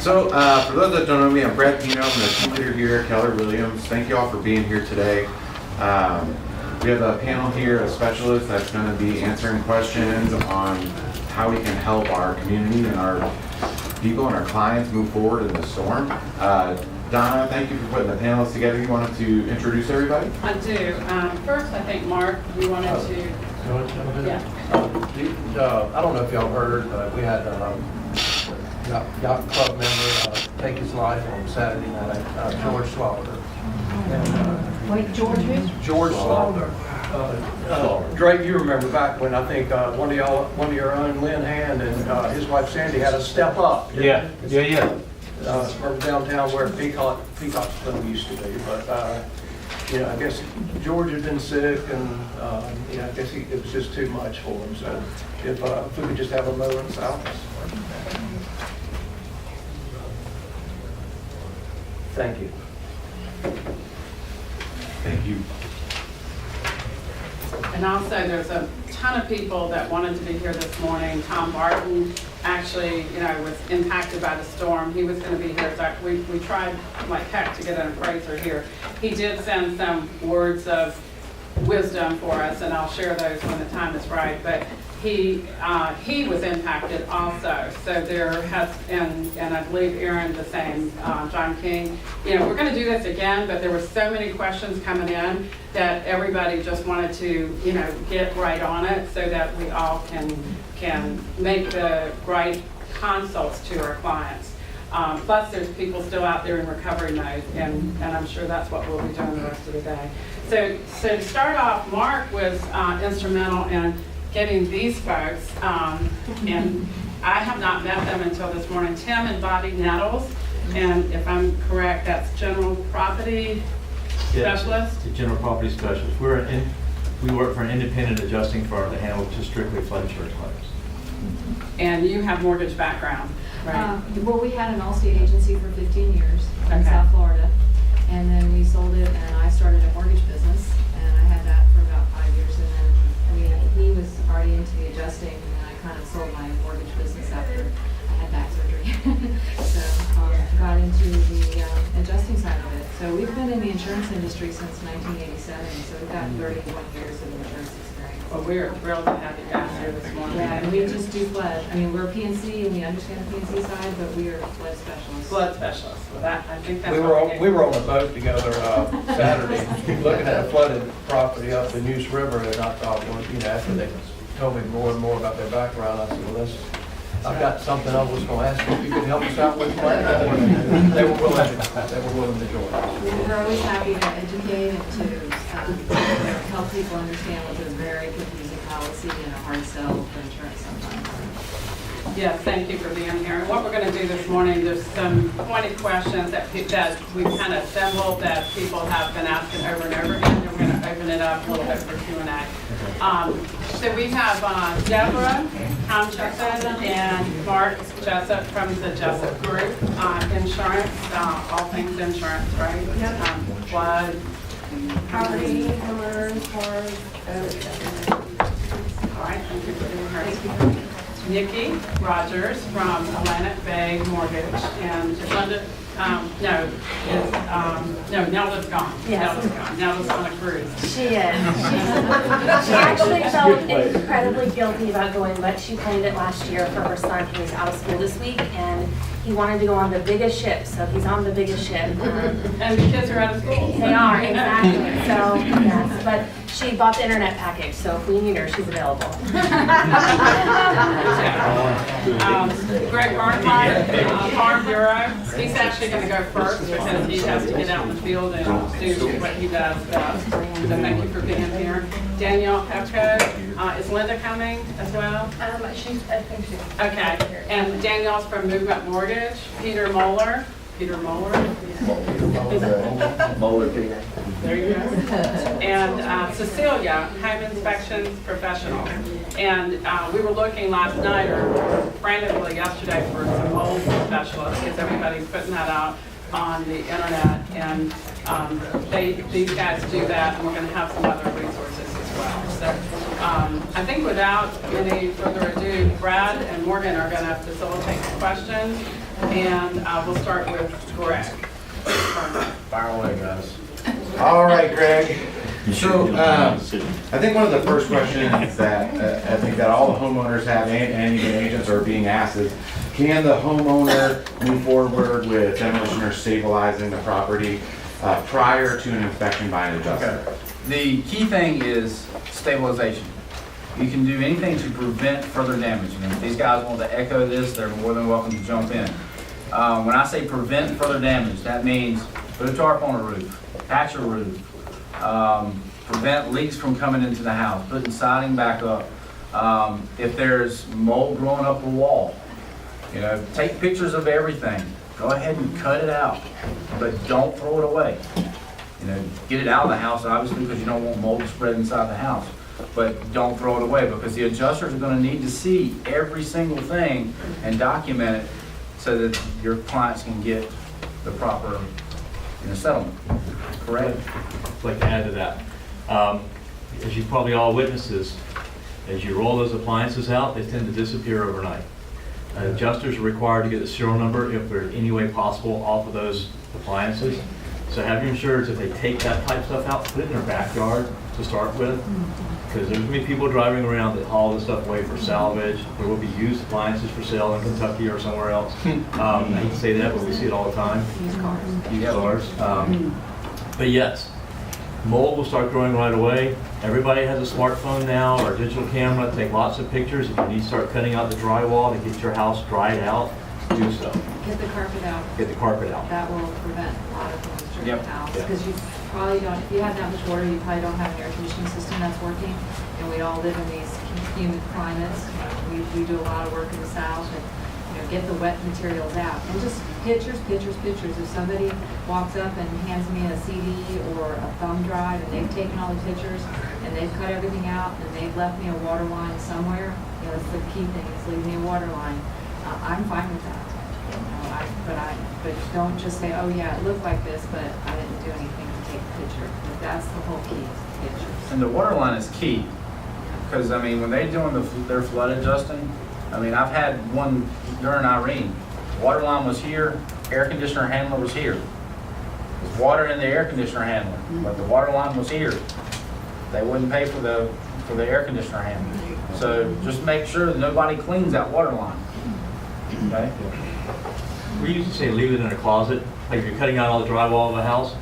So, for those that don't know me, I'm Brad Pino. I'm the team leader here at Keller Williams. Thank you all for being here today. We have a panel here of specialists that's going to be answering questions on how we can help our community and our people and our clients move forward in the storm. Donna, thank you for putting the panelists together. You wanted to introduce everybody? I do. First, I think, Mark, you wanted to... Yeah. I don't know if y'all heard, but we had yacht club member take his life on Saturday night, George Slaughter. Wait, George who? George Slaughter. Drake, you remember back when I think one of your own, Lynn Hand, and his wife Sandy had a step up. Yeah. From downtown where Peacock Stone used to be, but I guess George had been sick, and I guess it was just too much for him. So if we could just have a moment of silence. Thank you. Thank you. And also, there's a ton of people that wanted to be here this morning. Tom Barton actually, was impacted by the storm. He was going to be here. So we tried like heck to get an appraiser here. He did send some words of wisdom for us, and I'll share those when the time is right. But he was impacted also. So there has, and I believe Aaron the same, John King. We're going to do this again, but there were so many questions coming in that everybody just wanted to, get right on it so that we all can make the right consults to our clients. Plus, there's people still out there in recovery mode, and I'm sure that's what we'll be doing the rest of the day. So to start off, Mark was instrumental in getting these folks, and I have not met them until this morning. Tim and Bobby Nettles, and if I'm correct, that's general property specialist? The general property specialist. We work for an independent adjusting firm that handles just strictly flood insurance claims. And you have mortgage background, right? Well, we had an all-state agency for 15 years in Okay. South Florida, and then we sold it, and I started a mortgage business, and I had that for about 5 years, and then he was already into the adjusting, and then I kind of sold my mortgage business after I had back surgery. So got into the adjusting side of it. So we've been in the insurance industry since 1987, so we've got 31 years of insurance experience. Well, we're thrilled to have you guys here this morning. Yeah, and we just do flood. I mean, we're PNC and we understand the PNC side, but we are flood specialists. Flood specialist. Well, I think that's We were on a boat together Saturday, looking at a flooded property up the Neuse River, and I thought, well, after they told me more and more about their background, I said, well, I've got something I was going to ask you if you could help us out with. They were willing to join us. We're always happy to educate and to help people understand what is a very confusing policy and a hard sell for insurance sometimes. Yes, thank you for being here. And what we're going to do this morning, there's some pointed questions that we've kind of assembled that people have been asking over and over again. And we're going to open it up a little bit for Q&A. So we have Deborah Harmatuk and Marc Jessup from the Jessup Group, insurance, all things insurance, right? Flood, Property, homeowners, cars, all right, thank you for being here. Nikki Rogers from Atlantic Bay Mortgage, and Linda, Nella's gone. Yes. Nella's gone. Nella's on a cruise. She is. She actually felt incredibly guilty about going, but she planned it last year for her son. He was out of school this week, and he wanted to go on the biggest ship, so he's on the biggest ship. And the kids are out of school. They are, exactly. So, yes, but she bought the internet package, so if we need her, she's available. Greg Barnhart, Farm Bureau. He's actually going to go first because he has to get out in the field and do what he does best. So thank you for being here. Danielle Pepco. Is Linda coming as well? I think she's. Okay. And Danielle's from Movement Mortgage. Peter Moeller. Moeller, Peter. There you go. And Cecilia, Home Inspections Professional. And we were looking last night, or frantically yesterday, for some mold specialists, because everybody's putting that out on the internet. And these guys do that, and we're going to have some other resources as well. So I think without any further ado, Brad and Morgan are going to facilitate the questions, and we'll start with Greg. Fire away, guys. All right, Greg. So, I think one of the first questions that I think that all the homeowners have and even agents are being asked is, can the homeowner move forward with demolition or stabilizing the property prior to an inspection by an adjuster? Okay. The key thing is stabilization. You can do anything to prevent further damage. And if these guys want to echo this, they're more than welcome to jump in. When I say prevent further damage, that means put a tarp on a roof, patch a roof, prevent leaks from coming into the house, putting siding back up. If there's mold growing up a wall, take pictures of everything. Go ahead and cut it out, but don't throw it away. Get it out of the house, obviously, because you don't want mold to spread inside the house. But don't throw it away, because the adjusters are going to need to see every single thing and document it so that your clients can get the proper settlement. Correct? I'd like to add to that. As you probably all witnesses, as you roll those appliances out, they tend to disappear overnight. Adjusters are required to get the serial number, if there's any way possible, off of those appliances. So have your insurers, if they take that type stuff out, put it in their backyard to start with. Because there's going to be people driving around that haul this stuff away for salvage. There will be used appliances for sale in Kentucky or somewhere else. I hate to say that, but we see it all the time. Used cars. Used cars. But yes, mold will start growing right away. Everybody has a smartphone now or a digital camera. Take lots of pictures. If you need to start cutting out the drywall to get your house dried out, do so. Get the carpet out. Get the carpet out. That will prevent a lot of moisture in Yep. the house. Yeah. Because you probably don't, if you have that much water, you probably don't have an air conditioning system that's working. And we all live in these humid climates. We do a lot of work in the south, and get the wet materials out. And just pictures. If somebody walks up and hands me a CD or a thumb drive and they've taken all the pictures and they've cut everything out and they've left me a water line somewhere, that's the key thing, is leave me a water line. I'm fine with that. But don't just say, oh yeah, it looked like this, but I didn't do anything to take a picture. But that's the whole key, pictures. And the water line is key. Because, when they're doing their flood adjusting, I've had one during Irene. Water line was here, air conditioner handler was here. There's water in the air conditioner handler, but the water line was here. They wouldn't pay for the air conditioner handler. So just make sure that nobody cleans that water line. Okay? We usually say leave it in a closet. Like if you're cutting out all the drywall of a house,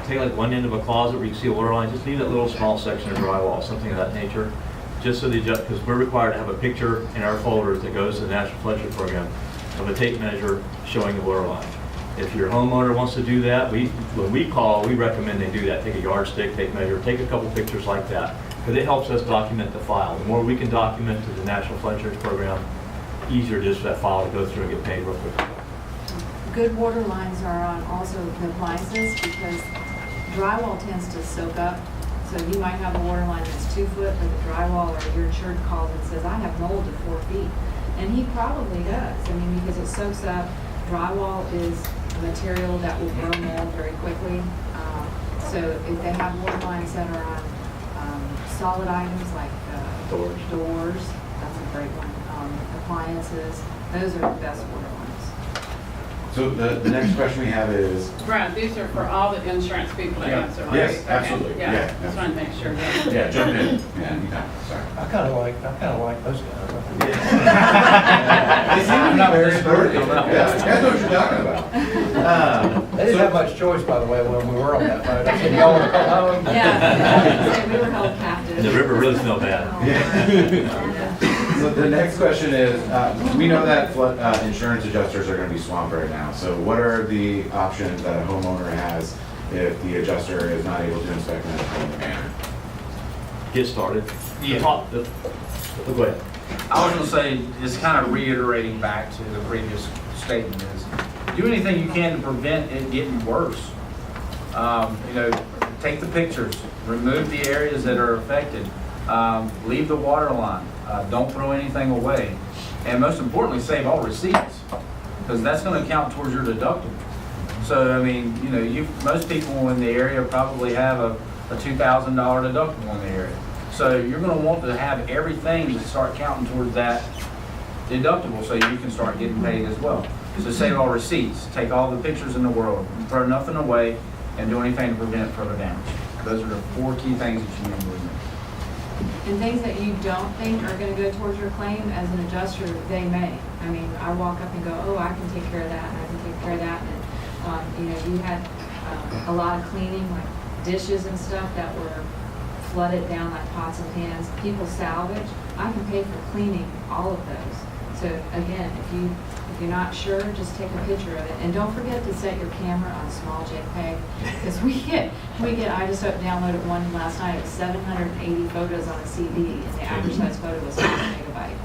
take like one end of a closet where you can see a water line, just leave that little small section of drywall, something of that nature. Just so because we're required to have a picture in our folders that goes to the National Flood Insurance Program of a tape measure showing the water line. If your homeowner wants to do that, when we call, we recommend they do that. Take a yardstick, tape measure, take a couple pictures like that, because it helps us document the file. The more we can document to the National Flood Insurance Program, easier just for that file to go through and get paid real quick. Good water lines are on also the appliances, because drywall tends to soak up. So you might have a water line that's 2 foot, but the drywall or your insured calls and says, I have mold at 4 feet. And he probably does. Because it soaks up. Drywall is a material that will grow mold very quickly. So if they have water lines that are on solid items like doors, that's a great one. Appliances, those are the best water lines. So the next question we have is, Brad, these are for all the insurance people to answer, right? Yes, Okay. absolutely. Yeah. Just wanted to make sure. yeah, jump in. Yeah, anytime. Sorry. I kind of like those guys. They seem to be very authoritative. Yeah, you guys know what you're talking about. They didn't have much choice, by the way, when we were on that boat. I said, y'all want to come home? Yeah, we were held captive. And the river really smelled bad. So the next question is, we know that flood insurance adjusters are going to be swamped right now. So what are the options that a homeowner has if the adjuster is not able to inspect in a timely manner? Get started. Yeah. Go ahead. I was going to say, just kind of reiterating back to the previous statement, is do anything you can to prevent it getting worse. Take the pictures, remove the areas that are affected, leave the water line, don't throw anything away, and most importantly, save all receipts, because that's going to count towards your deductible. So, most people in the area probably have a $2,000 deductible in the area. So you're gonna want to have everything to start counting towards that deductible so you can start getting paid as well. So save all receipts, take all the pictures in the world, throw nothing away, and do anything to prevent further damage. Those are the 4 key things that you need to do. And things that you don't think are gonna go towards your claim, as an adjuster, they may. I mean, I walk up and go, oh, I can take care of that, and I can take care of that, and, you know, you had a lot of cleaning, like dishes and stuff that were flooded down like pots and pans, people salvage, I can pay for cleaning all of those. So again, if you're not sure, just take a picture of it. And don't forget to set your camera on small JPEG, because I just downloaded one last night, it was 780 photos on a CD, and the average size photo was 5 megabyte.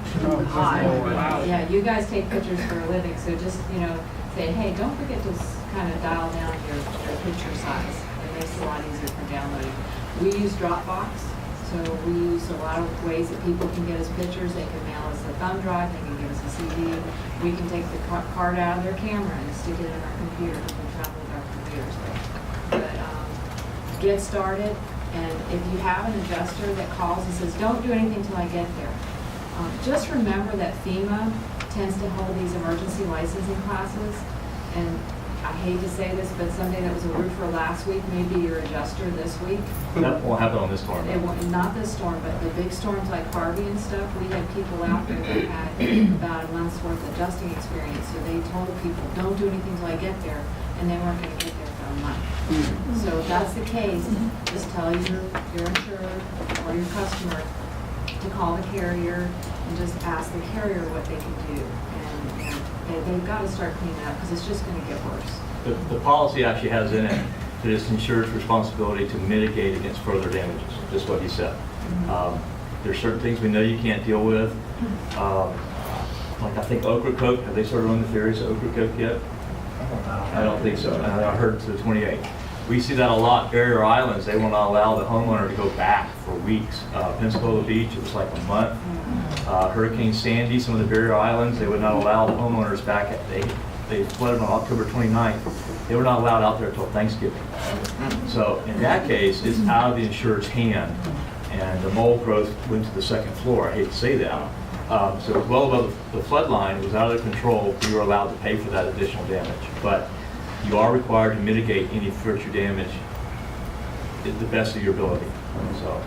Wow. Yeah, you guys take pictures for a living, so just, you know, say, hey, don't forget to kind of dial down your picture size. It makes it a lot easier for downloading. We use Dropbox, so we use a lot of ways that people can get us pictures. They can mail us a thumb drive, they can give us a CD. We can take the card out of their camera and stick it in our computer. We can travel with our computers. But get started, and if you have an adjuster that calls and says, don't do anything till I get there, just remember that FEMA tends to hold these emergency licensing classes, and I hate to say this, but somebody that was a roofer last week may be your adjuster this week. That won't happen on this storm. It won't, not this storm, but the big storms like Harvey and stuff, we had people out there that had about a month's worth of adjusting experience, so they told people, don't do anything till I get there, and they weren't gonna get there for a month. So if that's the case, just tell your insured or your customer to call the carrier and just ask the carrier what they can do. And they've got to start cleaning up, because it's just gonna get worse. The policy actually has in it that it's insured's responsibility to mitigate against further damages, just what he said. There's certain things we know you can't deal with. Like I think Okra Coke, have they started on the ferries of Okra Coke yet? I don't think so. I heard to the 28th. We see that a lot. Barrier Islands, they will not allow the homeowner to go back for weeks. Pensacola Beach, it was like a month. Hurricane Sandy, some of the barrier islands, they would not allow the homeowners back. They flooded on October 29th. They were not allowed out there until Thanksgiving. So in that case, it's out of the insured's hand, and the mold growth went to the second floor. I hate to say that. So it was well above the flood line. It was out of their control. We were allowed to pay for that additional damage. But you are required to mitigate any future damage at the best of your ability. So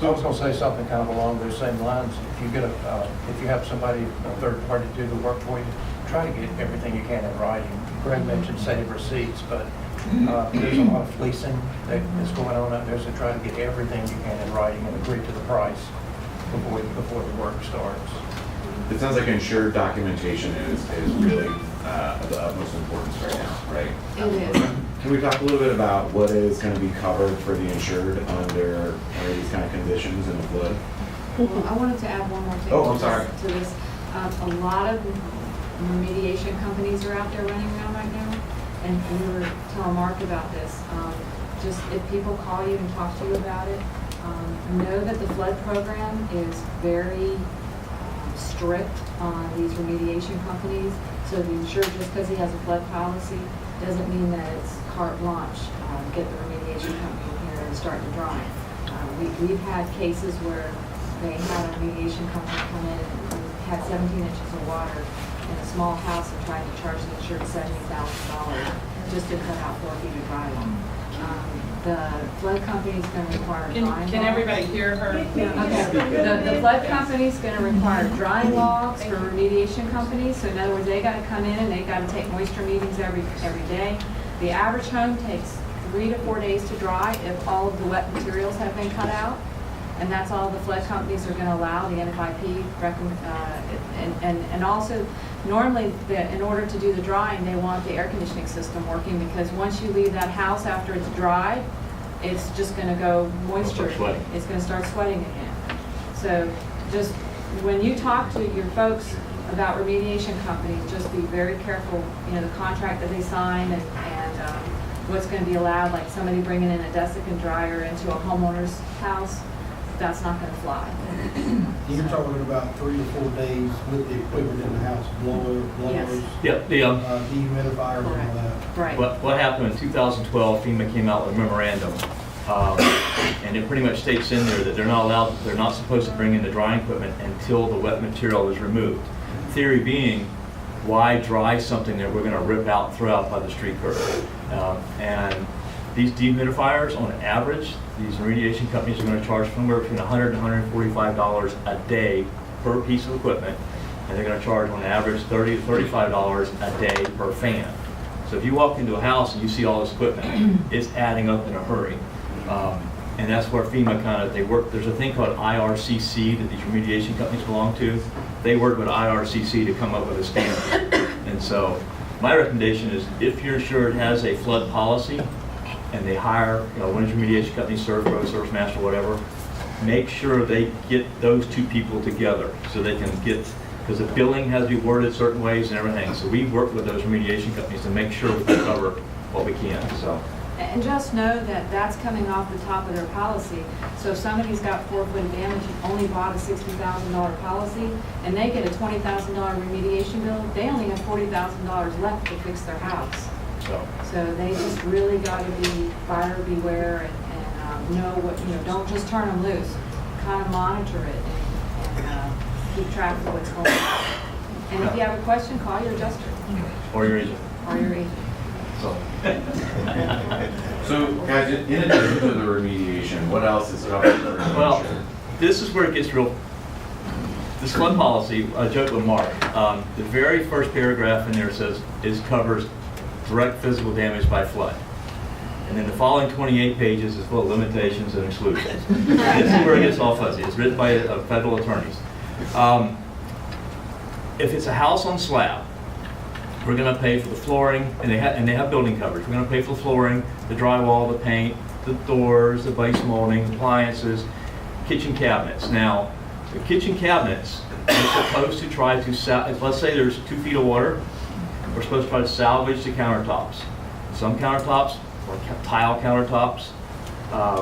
I was gonna say something kind of along those same lines. If you get if you have somebody, a third party do the work for you, try to get everything you can in writing. Greg mentioned save receipts, but there's a lot of fleecing that is going on out there, so try to get everything you can in writing and agree to the price before the work starts. It sounds like insured documentation is really of the utmost importance right now, right? It is. Can we talk a little bit about what is going to be covered for the insured under these kind of conditions in the flood? Well, I wanted to add one more thing. Oh, I'm sorry. To this. A lot of remediation companies are out there running around right now, and we were telling Mark about this. Just if people call you and talk to you about it, know that the flood program is very strict on these remediation companies. So the insured, just because he has a flood policy, doesn't mean that it's carte blanche. Get the remediation company in here and start the drawing. We've had cases where they had a remediation company come in and had 17 inches of water in a small house and tried to charge the insured $70,000 just to cut out 4 feet of drywall. The flood company's going to require drying. Can everybody hear her? Okay. The flood company's going to require drying logs for remediation companies. So in other words, they got to come in and they got to take moisture meetings every day. The average home takes 3 to 4 days to dry if all of the wet materials have been cut out. And that's all the flood companies are going to allow, the NFIP, and also normally in order to do the drying, they want the air conditioning system working, because once you leave that house after it's dry, it's just going to go moisture. It's going to start sweating again. So just when you talk to your folks about remediation companies, just be very careful, the contract that they sign and what's going to be allowed, like somebody bringing in a desiccant dryer into a homeowner's house. That's not going to fly. You're talking about 3 to 4 days with the equipment in the house, blowers, Yes. Yep. dehumidifier, and all that. Right. What happened in 2012, FEMA came out with a memorandum And it pretty much states in there that they're not supposed to bring in the drying equipment until the wet material is removed. Theory being, why dry something that we're going to rip out, throw out by the street curb? And these dehumidifiers, on average, these remediation companies are going to charge somewhere between $100 and $145 a day per piece of equipment, and they're going to charge on average $30 to $35 a day per fan. So if you walk into a house and you see all this equipment, it's adding up in a hurry. And that's where FEMA they work. There's a thing called IRCC that these remediation companies belong to. They work with IRCC to come up with a standard. And so my recommendation is, if your insured has a flood policy and they hire, one of your remediation companies, ServPro, ServiceMaster, whatever, make sure they get those two people together so they can get, because the billing has to be worded certain ways and everything. So we work with those remediation companies to make sure we can cover what we can. So. And just know that that's coming off the top of their policy. So if somebody's got 4 foot of damage and only bought a $60,000 policy, and they get a $20,000 remediation bill, they only have $40,000 left to fix their house. So they just really got to be buyer beware and know what, don't just turn them loose. Kind of monitor it and keep track of what's going on. And if you have a question, call your adjuster. Or your agent. Or your agent. So, guys, in addition to the remediation, what else is covered? Well, this is where it gets real. This flood policy, I joked with Mark. The very first paragraph in there says covers direct physical damage by flood. And then the following 28 pages is full of limitations and exclusions. This is where it gets all fuzzy. It's written by federal attorneys. If it's a house on slab, we're going to pay for the flooring, and they have building coverage. We're going to pay for the flooring, the drywall, the paint, the doors, the base molding, appliances, kitchen cabinets. Now, the kitchen cabinets are supposed to try to, let's say there's 2 feet of water, we're supposed to try to salvage the countertops. Some countertops, or tile countertops,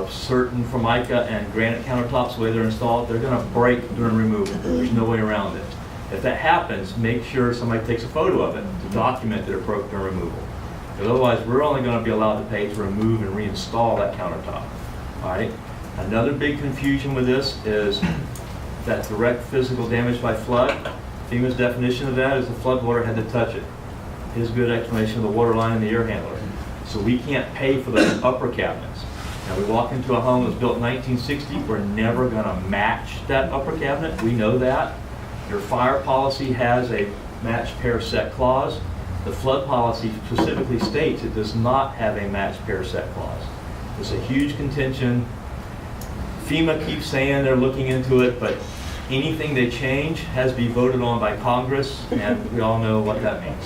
certain Formica and granite countertops, the way they're installed, they're going to break during removal. There's no way around it. If that happens, make sure somebody takes a photo of it to document that it broke during removal. Because otherwise, we're only going to be allowed to pay to remove and reinstall that countertop. All right. Another big confusion with this is that direct physical damage by flood. FEMA's definition of that is the flood water had to touch it. His good explanation of the water line and the air handler. So we can't pay for the upper cabinets. Now, we walk into a home that's built in 1960, we're never going to match that upper cabinet. We know that. Your fire policy has a match pair set clause. The flood policy specifically states it does not have a match pair set clause. It's a huge contention. FEMA keeps saying they're looking into it, but anything they change has to be voted on by Congress, and we all know what that means.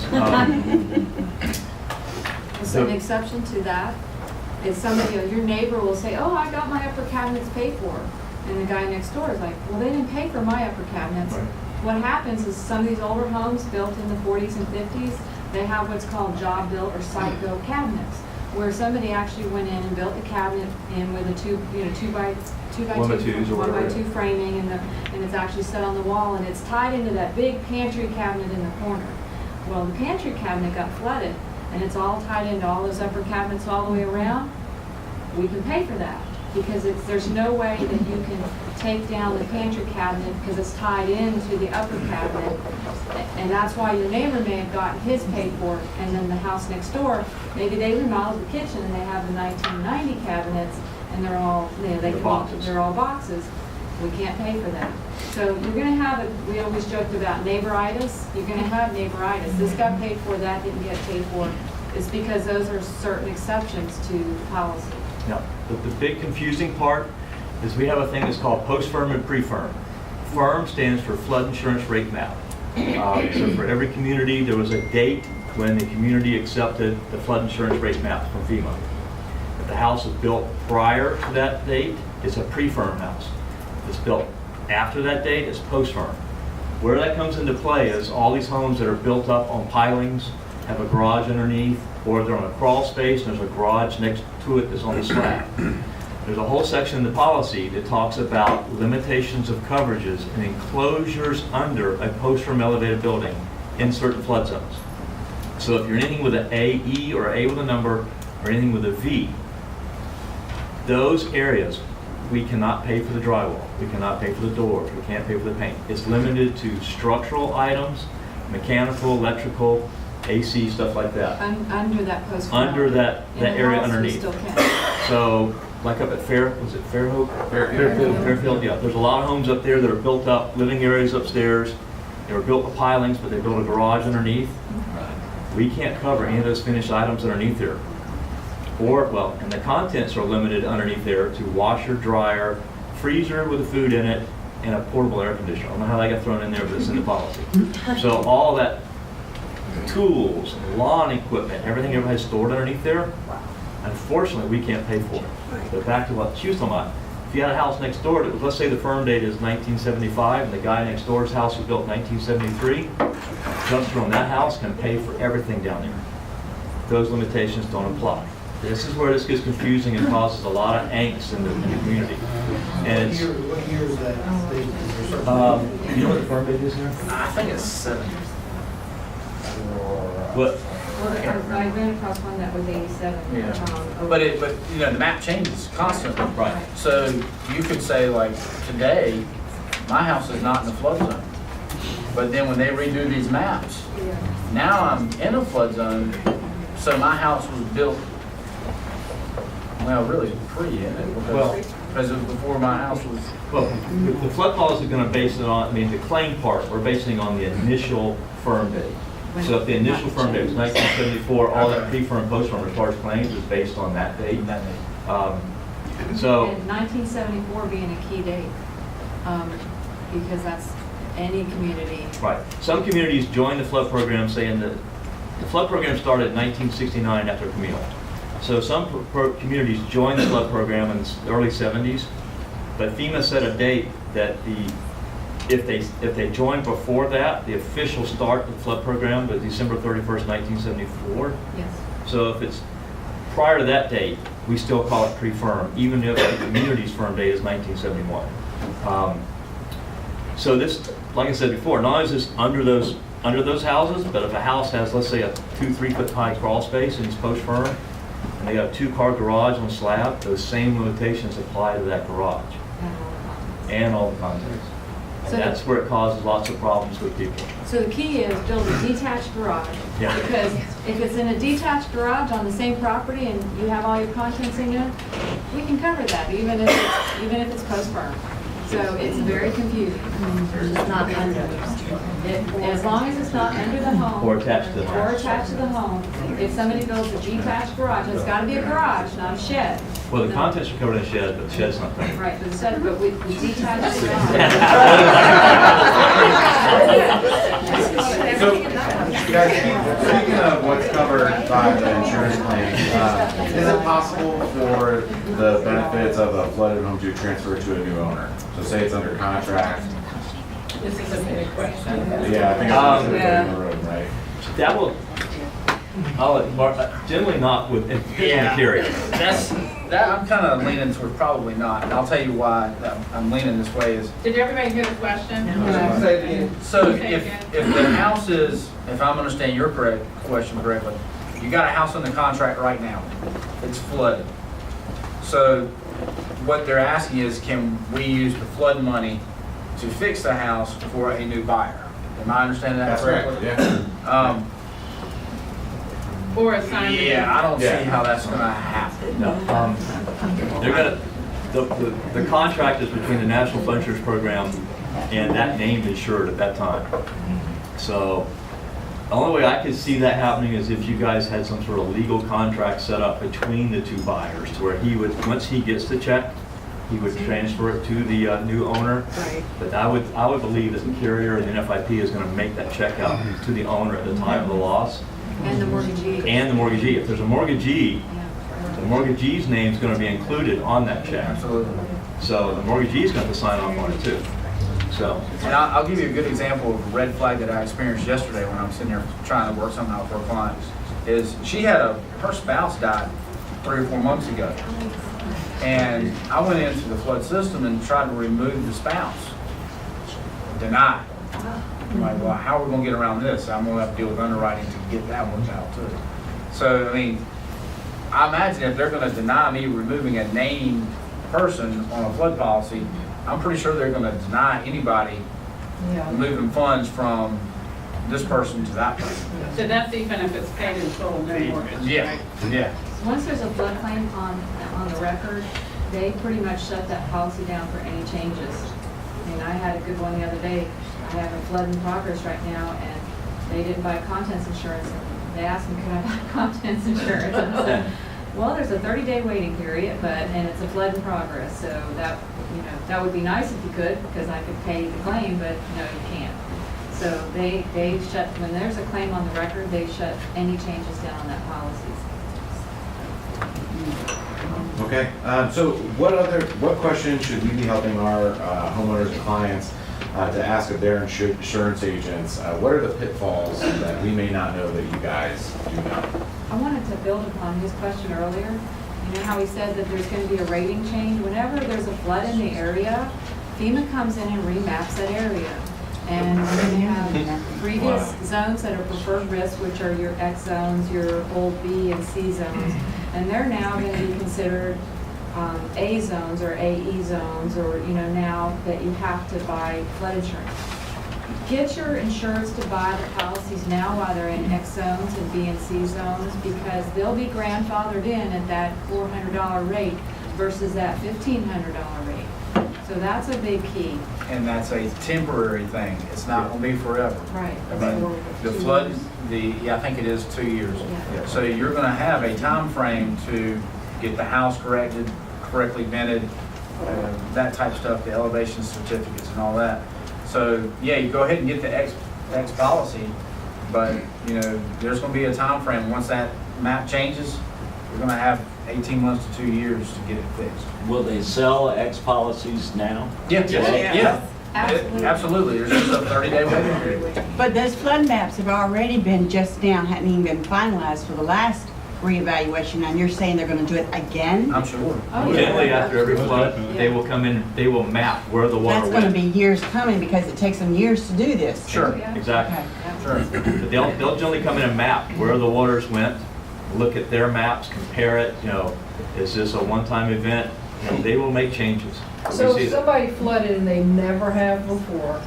So an exception to that is somebody, your neighbor will say, oh, I got my upper cabinets paid for. And the guy next door is like, well, they didn't pay for my upper cabinets. Right. What happens is some of these older homes built in the 40s and 50s, they have what's called job built or site built cabinets, where somebody actually went in and built the cabinet in with a two by two framing, and it's actually set on the wall, and it's tied into that big pantry cabinet in the corner. Well, the pantry cabinet got flooded, and it's all tied into all those upper cabinets all the way around. We can pay for that, because there's no way that you can take down the pantry cabinet because it's tied into the upper cabinet, and that's why your neighbor may have gotten his paid for, and then the house next door, maybe they remodeled the kitchen and they have the 1990 cabinets, and they're all, they're all boxes. We can't pay for that. So you're going to have it. We always joked about neighboritis. You're going to have neighboritis. This got paid for, that didn't get paid for. It's because those are certain exceptions to the policy. Now, the big confusing part is we have a thing that's called post-firm and pre-firm. Firm stands for flood insurance rate map. So for every community, there was a date when the community accepted the flood insurance rate map from FEMA. If the house was built prior to that date, it's a pre-firm house. If it's built after that date, it's post-firm. Where that comes into play is all these homes that are built up on pilings, have a garage underneath, or they're on a crawl space and there's a garage next to it that's on the slab. There's a whole section in the policy that talks about limitations of coverages and enclosures under a post-firm elevated building in certain flood zones. So if you're anything with an AE or A with a number or anything with a V, those areas, we cannot pay for the drywall, we cannot pay for the doors, we can't pay for the paint. It's limited to structural items, mechanical, electrical, AC, stuff like that. Under that post. Under that In the area house, we underneath. still can. So, like up at was it Fairhope? Fairfield, yeah. There's a lot of homes up there that are built up, living areas upstairs. They were built with pilings, but they built a garage underneath. We can't cover any of those finished items underneath there. Or, well, and the contents are limited underneath there to washer, dryer, freezer with the food in it, and a portable air conditioner. I don't know how that got thrown in there, but it's in the policy. So all that tools, lawn equipment, everything everybody has stored underneath there, unfortunately, we can't pay for it. But back to what she was talking about, if you had a house next door that was, let's say the firm date is 1975, and the guy next door's house was built 1973, adjuster on that house can pay for everything down there. Those limitations don't apply. This is where this gets confusing and causes a lot of angst in the community. And it's, What year is that? Is there a certain- you know what the firm date is here? I think it's 7. What? Well, I ran across one that was 87. Yeah. But you know, the map changes constantly. Right. So you could say like, today, my house is not in the flood zone. But then when they redo these maps, now I'm in a flood zone, so my house was built, well, really pre in it, because it was before my house was. Well, the flood policy is going to base it on, I mean, the claim part, we're basing on the initial firm date. So if the initial firm date was 1974, all that pre-firm, post-firm as far as claims is based on that date. So, And 1974 being a key date, because that's any community. right. Some communities join the flood program saying that the flood program started in 1969 after Camille. So some communities joined the flood program in the early 70s, but FEMA set a date that if they joined before that, the official start of the flood program was December 31st, 1974. Yes. So if it's prior to that date, we still call it pre-firm, even if the community's firm date is 1971. So this, like I said before, not only is this under those houses, but if a house has, let's say, a 2-3 foot high crawl space and it's post-firm, and they got a 2-car garage on slab, those same limitations apply to that garage and all the contents. And So that's where it causes lots of problems with people. So the key is build a detached garage. Yeah. Because if it's in a detached garage on the same property and you have all your contents in there, we can cover that, even if it's post-firm. So it's very confusing. It's not under. As long as it's not under the home. Or attached to the home. Or attached to the home. If somebody builds a detached garage, it's gotta be a garage, not a shed. Well, the contents are covered in a shed, but the shed's not covered. Right, but with detached garage. So, guys, speaking of what's covered by the insurance claim, is it possible for the benefits of a flooded home to transfer to a new owner? So say it's under contract. This is a big question. Yeah, I think it's in the road, right? That will, generally not with, in the carrier. That I'm kind of leaning toward probably not, and I'll tell you why I'm leaning this way is. Did everybody hear the question? So if the house is, if I'm understanding your question correctly, you got a house under contract right now, it's flooded. So what they're asking is, can we use the flood money to fix the house for a new buyer? Am I understanding that That's correctly? right, yeah. Or assign. Yeah, I don't see Yeah. how that's gonna happen. No, they're gonna, the contract is between the National Flood Insurance Program and that named insured at that time. So the only way I could see that happening is if you guys had some sort of legal contract set up between the two buyers to where he would, once he gets the check, he would transfer it to the new owner. Right. But I would believe that the carrier and the NFIP is gonna make that check out to the owner at the time of the loss. And the mortgagee. And the mortgagee. If there's a mortgagee, Yeah. the mortgagee's name's gonna be included on that check. Absolutely. So the mortgagee's gonna have to sign off on it too. So, And I'll give you a good example of a red flag that I experienced yesterday when I was sitting here trying to work something out for a client. Is she had her spouse died 3 or 4 months ago. And I went into the flood system and tried to remove the spouse. Denied. I'm like, well, how are we gonna get around this? I'm gonna have to deal with underwriting to get that worked out too. So, I mean, I imagine if they're gonna deny me removing a named person on a flood policy, I'm pretty sure they're gonna deny anybody moving funds from this person to that person. So that's even if it's paid in full, no mortgage. Yeah, yeah. Once there's a flood claim on the record, they pretty much shut that policy down for any changes. I mean, I had a good one the other day. I have a flood in progress right now, and they didn't buy contents insurance. And they asked me, could I buy contents insurance? And I said, well, there's a 30-day waiting period, and it's a flood in progress. So that, that would be nice if you could, because I could pay the claim, but no, you can't. So they shut, when there's a claim on the record, they shut any changes down on that policy. Okay, so what questions should we be helping our homeowners and clients to ask of their insurance agents? What are the pitfalls that we may not know that you guys do know? I wanted to build upon his question earlier. You know how he said that there's going to be a rating change? Whenever there's a flood in the area, FEMA comes in and remaps that area. And we're going to have previous zones that are preferred risk, which are your X zones, your old B and C zones. And they're now going to be considered A zones or AE zones, or, now that you have to buy flood insurance. Get your insurance to buy the policies now while they're in X zones and B and C zones, because they'll be grandfathered in at that $400 rate versus that $1,500 rate. So that's a big key. And that's a temporary thing. It's not gonna be forever. Right. But the flood, I think it is 2 years. Yeah. So you're gonna have a time frame to get the house correctly vented, that type of stuff, the elevation certificates and all that. So, yeah, you go ahead and get the X policy, but, there's gonna be a time frame. Once that map changes, you're gonna have 18 months to 2 years to get it fixed. Will they sell X policies now? Yeah, yeah. Absolutely. Absolutely. There's just a 30-day waiting period. But those flood maps have already been just now, hadn't even been finalized for the last reevaluation, and you're saying they're gonna do it again? I'm sure. Oh, Generally, yeah. after every flood, they will come in, they will map where the water That's gonna went. be years coming, because it takes them years to do this. Sure. Yeah. Exactly. Yeah. Sure. But they'll generally come in and map where the waters went, look at their maps, compare it, is this a one-time event? They will make changes. So We see if that. somebody flooded and they never have before,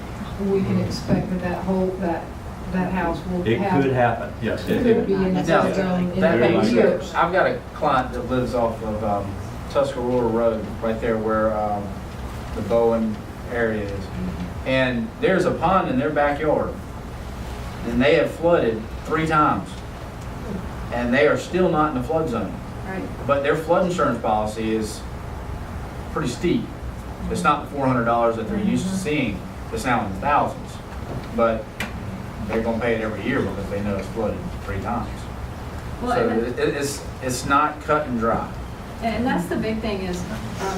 we can expect that house will It have. could happen, yes. Could be in the Now, flood zone in that- a couple years. I've got a client that lives off of Tuscarora Road, right there where the Bowen area is. And there's a pond in their backyard, and they have flooded 3 times. And they are still not in the flood zone. Right. But their flood insurance policy is pretty steep. It's not the $400 that they're used to seeing. It's now in the thousands. But they're gonna pay it every year because they know it's flooded 3 times. Well, So and it's not cut and dry. And that's the big thing is,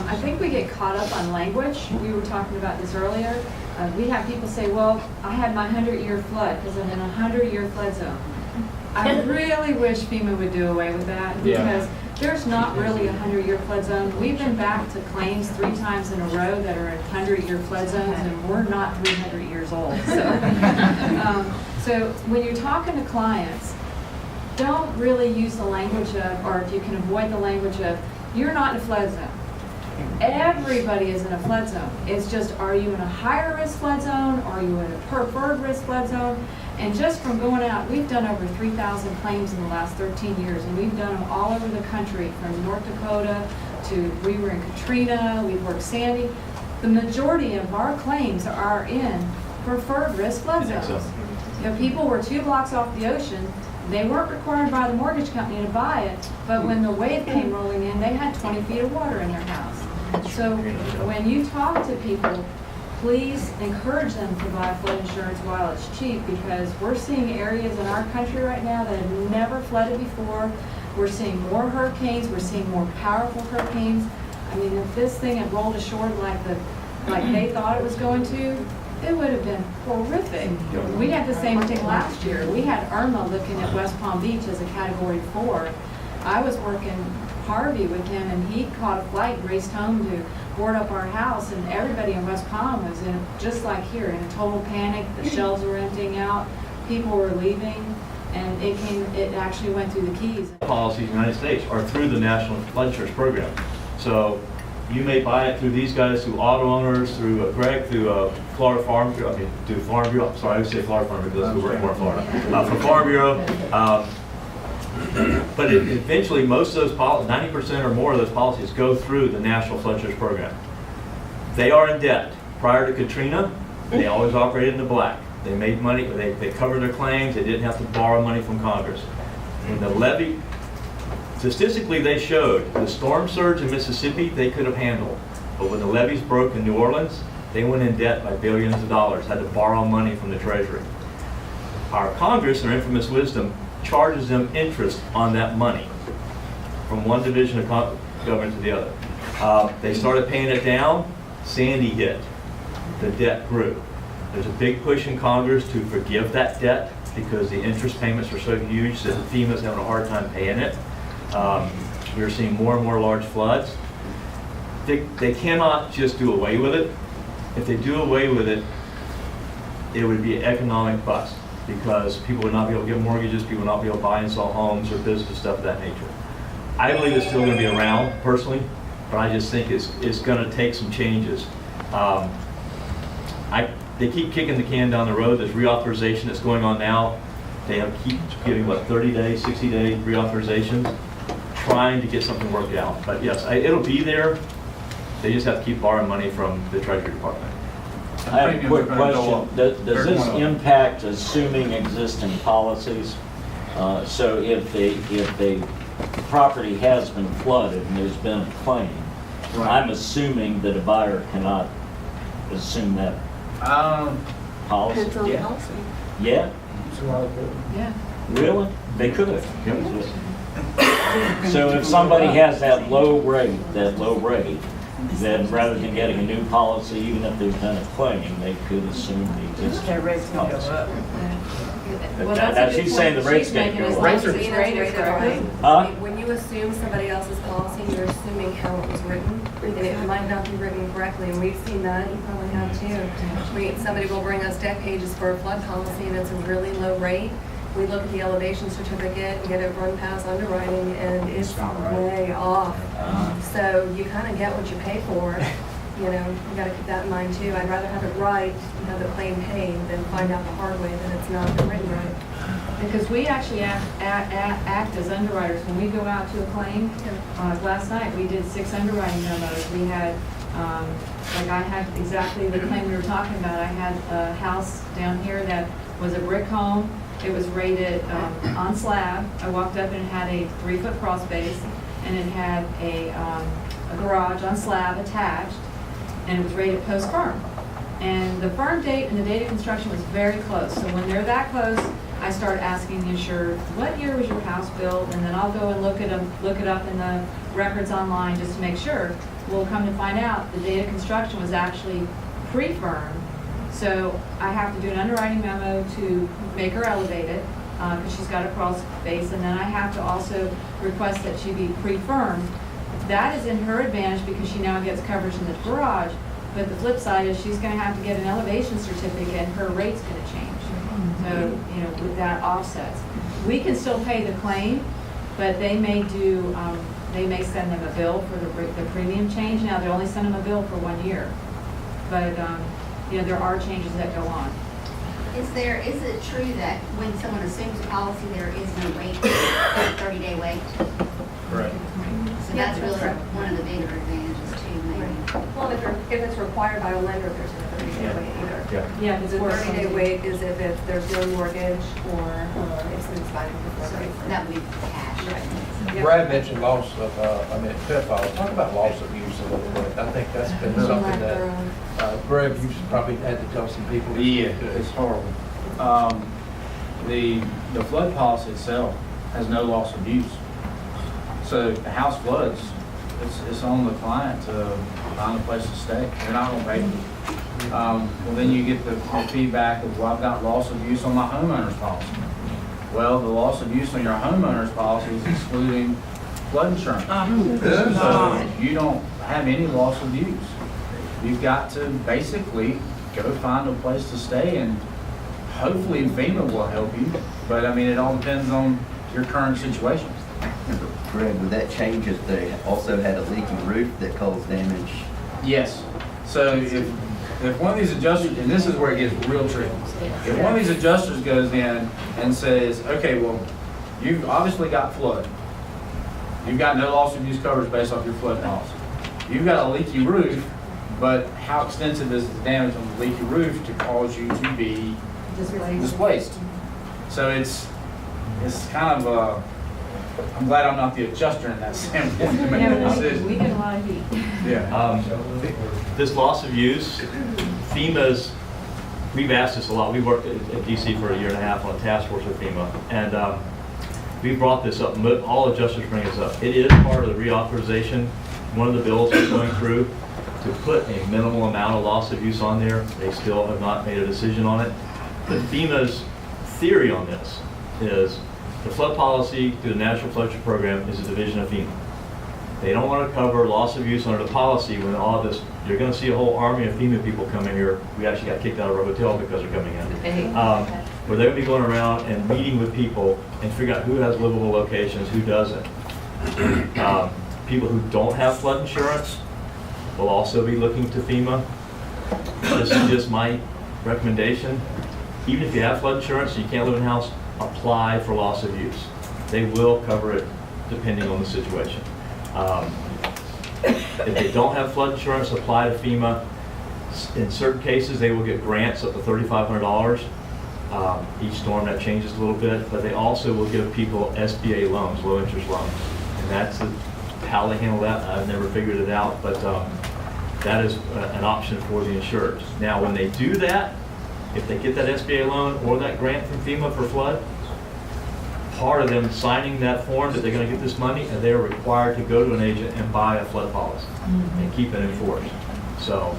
I think we get caught up on language. We were talking about this earlier. We have people say, well, I had my 100-year flood because I'm in a 100-year flood zone. I really wish FEMA would do away with that, Yeah. because there's not really a 100-year flood zone. We've been back to claims 3 times in a row that are in 100-year flood zones, and we're not 300 years old. So when you're talking to clients, don't really use the language of, or if you can avoid the language of, you're not in a flood zone. Everybody is in a flood zone. It's just, are you in a higher risk flood zone? Are you in a preferred risk flood zone? And just from going out, we've done over 3,000 claims in the last 13 years, and we've done them all over the country, from North Dakota to, we were in Katrina, we've worked Sandy. The majority of our claims are in preferred risk flood zones. People were 2 blocks off the ocean. They weren't required by the mortgage company to buy it, but when the wave came rolling in, they had 20 feet of water in their house. So when you talk to people, please encourage them to buy flood insurance while it's cheap, because we're seeing areas in our country right now that have never flooded before. We're seeing more hurricanes. We're seeing more powerful hurricanes. I mean, if this thing had rolled ashore like they thought it was going to, it would have been horrific. We had the same thing last year. We had Irma looking at West Palm Beach as a Category 4. I was working Harvey with him, and he caught a flight, raced home to board up our house, and everybody in West Palm was in, just like here, in a total panic. The shelves were emptying out. People were leaving. And it actually went through the keys. Policies in the United States are through the National Flood Insurance Program. So you may buy it through these guys, through auto owners, through Greg, through Florida Farm Bureau, through Farm Bureau. I'm sorry, I would say Florida Farm Bureau because we work more in Florida. For Farm Bureau. But eventually, most of those 90% or more of those policies go through the National Flood Insurance Program. They are in debt. Prior to Katrina, they always operated in the black. They made money, they covered their claims, they didn't have to borrow money from Congress. When the levee, statistically they showed the storm surge in Mississippi they could have handled. But when the levees broke in New Orleans, they went in debt by billions of dollars, had to borrow money from the Treasury. Our Congress, in their infamous wisdom, charges them interest on that money from one division of government to the other. They started paying it down, Sandy hit, the debt grew. There's a big push in Congress to forgive that debt because the interest payments are so huge that FEMA's having a hard time paying it. We're seeing more and more large floods. They cannot just do away with it. If they do away with it, it would be an economic bust because people would not be able to get mortgages, people would not be able to buy and sell homes or business stuff of that nature. I believe it's still going to be around personally, but I just think it's going to take some changes. They keep kicking the can down the road. There's reauthorization that's going on now. They keep giving, 30-day, 60-day reauthorizations, trying to get something worked out. But yes, it'll be there. They just have to keep borrowing money from the Treasury Department. I have a quick question. Does this impact assuming existing policies? So if the property has been flooded and there's been a claim, I'm assuming that a buyer cannot assume that policy. Depends on the policy. Yeah? Yeah. Really? They could. So if somebody has that low rate, then rather than getting a new policy, even if they've done a claim, they could assume the existing Their rate's gonna go up. Well, that's a good She's saying point the rate's she's gonna making go as up. long as Rates are- it's rated correctly. Huh? When you assume somebody else's policy, you're assuming how it was written, and it might not be written correctly, and we've seen that, you probably have too. Somebody will bring us deck pages for a flood policy, and it's a really low rate. We look at the elevation certificate and get it run past underwriting, and it's way off. So you kind of get what you pay for. You know, you got to keep that in mind too. I'd rather have it right and have the claim paid than find out the hard way that it's not written right. Because we actually act as underwriters. When we go out to a claim, last night we did 6 underwriting memos. We had, I had exactly the claim we were talking about. I had a house down here that was a brick home. It was rated on slab. I walked up and it had a 3-foot crawl space, and it had a garage on slab attached, and it was rated post-firm. And the firm date and the date of construction was very close. So when they're that close, I start asking the insured, what year was your house built? And then I'll go and look it up in the records online just to make sure. We'll come to find out the date of construction was actually pre-firm. So I have to do an underwriting memo to make her elevate it, because she's got a crawl space, and then I have to also request that she be pre-firmed. That is in her advantage because she now gets coverage in the garage, but the flip side is she's gonna have to get an elevation certificate and her rate's gonna change. So, with that offsets. We can still pay the claim, but they may send them a bill for the premium change. Now, they only send them a bill for 1 year. But, there are changes that go on. Is it true that when someone assumes a policy, there is no wait, a 30-day wait? Correct. So that's really one of the bigger advantages too, maybe. Well, if it's required by a lender, there's no 30-day wait either. Yeah, because The it's 30-day wait is if there's no mortgage or if something's binding before. That would be cash. Brad mentioned loss of, pitfalls. Talk about loss of use a little bit. I think that's been something that, Greg, you've probably had to tell some people. Yeah, it's horrible. The flood policy itself has no loss of use. So if the house floods, it's on the client to find a place to stay. They're not gonna pay you. Well, then you get the feedback of, well, I've got loss of use on my homeowner's policy. Well, the loss of use on your homeowner's policy is excluding flood insurance. So you don't have any loss of use. You've got to basically go find a place to stay and hopefully FEMA will help you, but I mean, it all depends on your current situation. Greg, would that change if they also had a leaky roof that caused damage? Yes. So if one of these adjusters, and this is where it gets real tricky, if one of these adjusters goes in and says, okay, well, you've obviously got flood. You've got no loss of use coverage based off your flood policy. You've got a leaky roof, but how extensive is the damage on the leaky roof to cause you to be displaced? So it's kind of I'm glad I'm not the adjuster in that standpoint to make the decision. We get a lot of heat. Yeah. This loss of use, FEMA's, we've asked this a lot. We worked at DC for 1.5 years on a task force with FEMA, and we brought this up. All adjusters bring this up. It is part of the reauthorization. One of the bills is going through to put a minimal amount of loss of use on there. They still have not made a decision on it. But FEMA's theory on this is the flood policy through the National Flood Program is a division of FEMA. They don't want to cover loss of use under the policy when all this, you're going to see a whole army of FEMA people coming here. We actually got kicked out of our hotel because they're coming in. Where they're going to be going around and meeting with people and figure out who has livable locations, who doesn't. People who don't have flood insurance will also be looking to FEMA. This is just my recommendation. Even if you have flood insurance and you can't live in a house, apply for loss of use. They will cover it depending on the situation. If they don't have flood insurance, apply to FEMA. In certain cases, they will get grants up to $3,500. Each storm that changes a little bit, but they also will give people SBA loans, low interest loans. And that's how they handle that. I've never figured it out, but that is an option for the insurers. Now, when they do that, if they get that SBA loan or that grant from FEMA for flood, part of them signing that form that they're going to get this money, and they're required to go to an agent and buy a flood policy and keep it enforced. So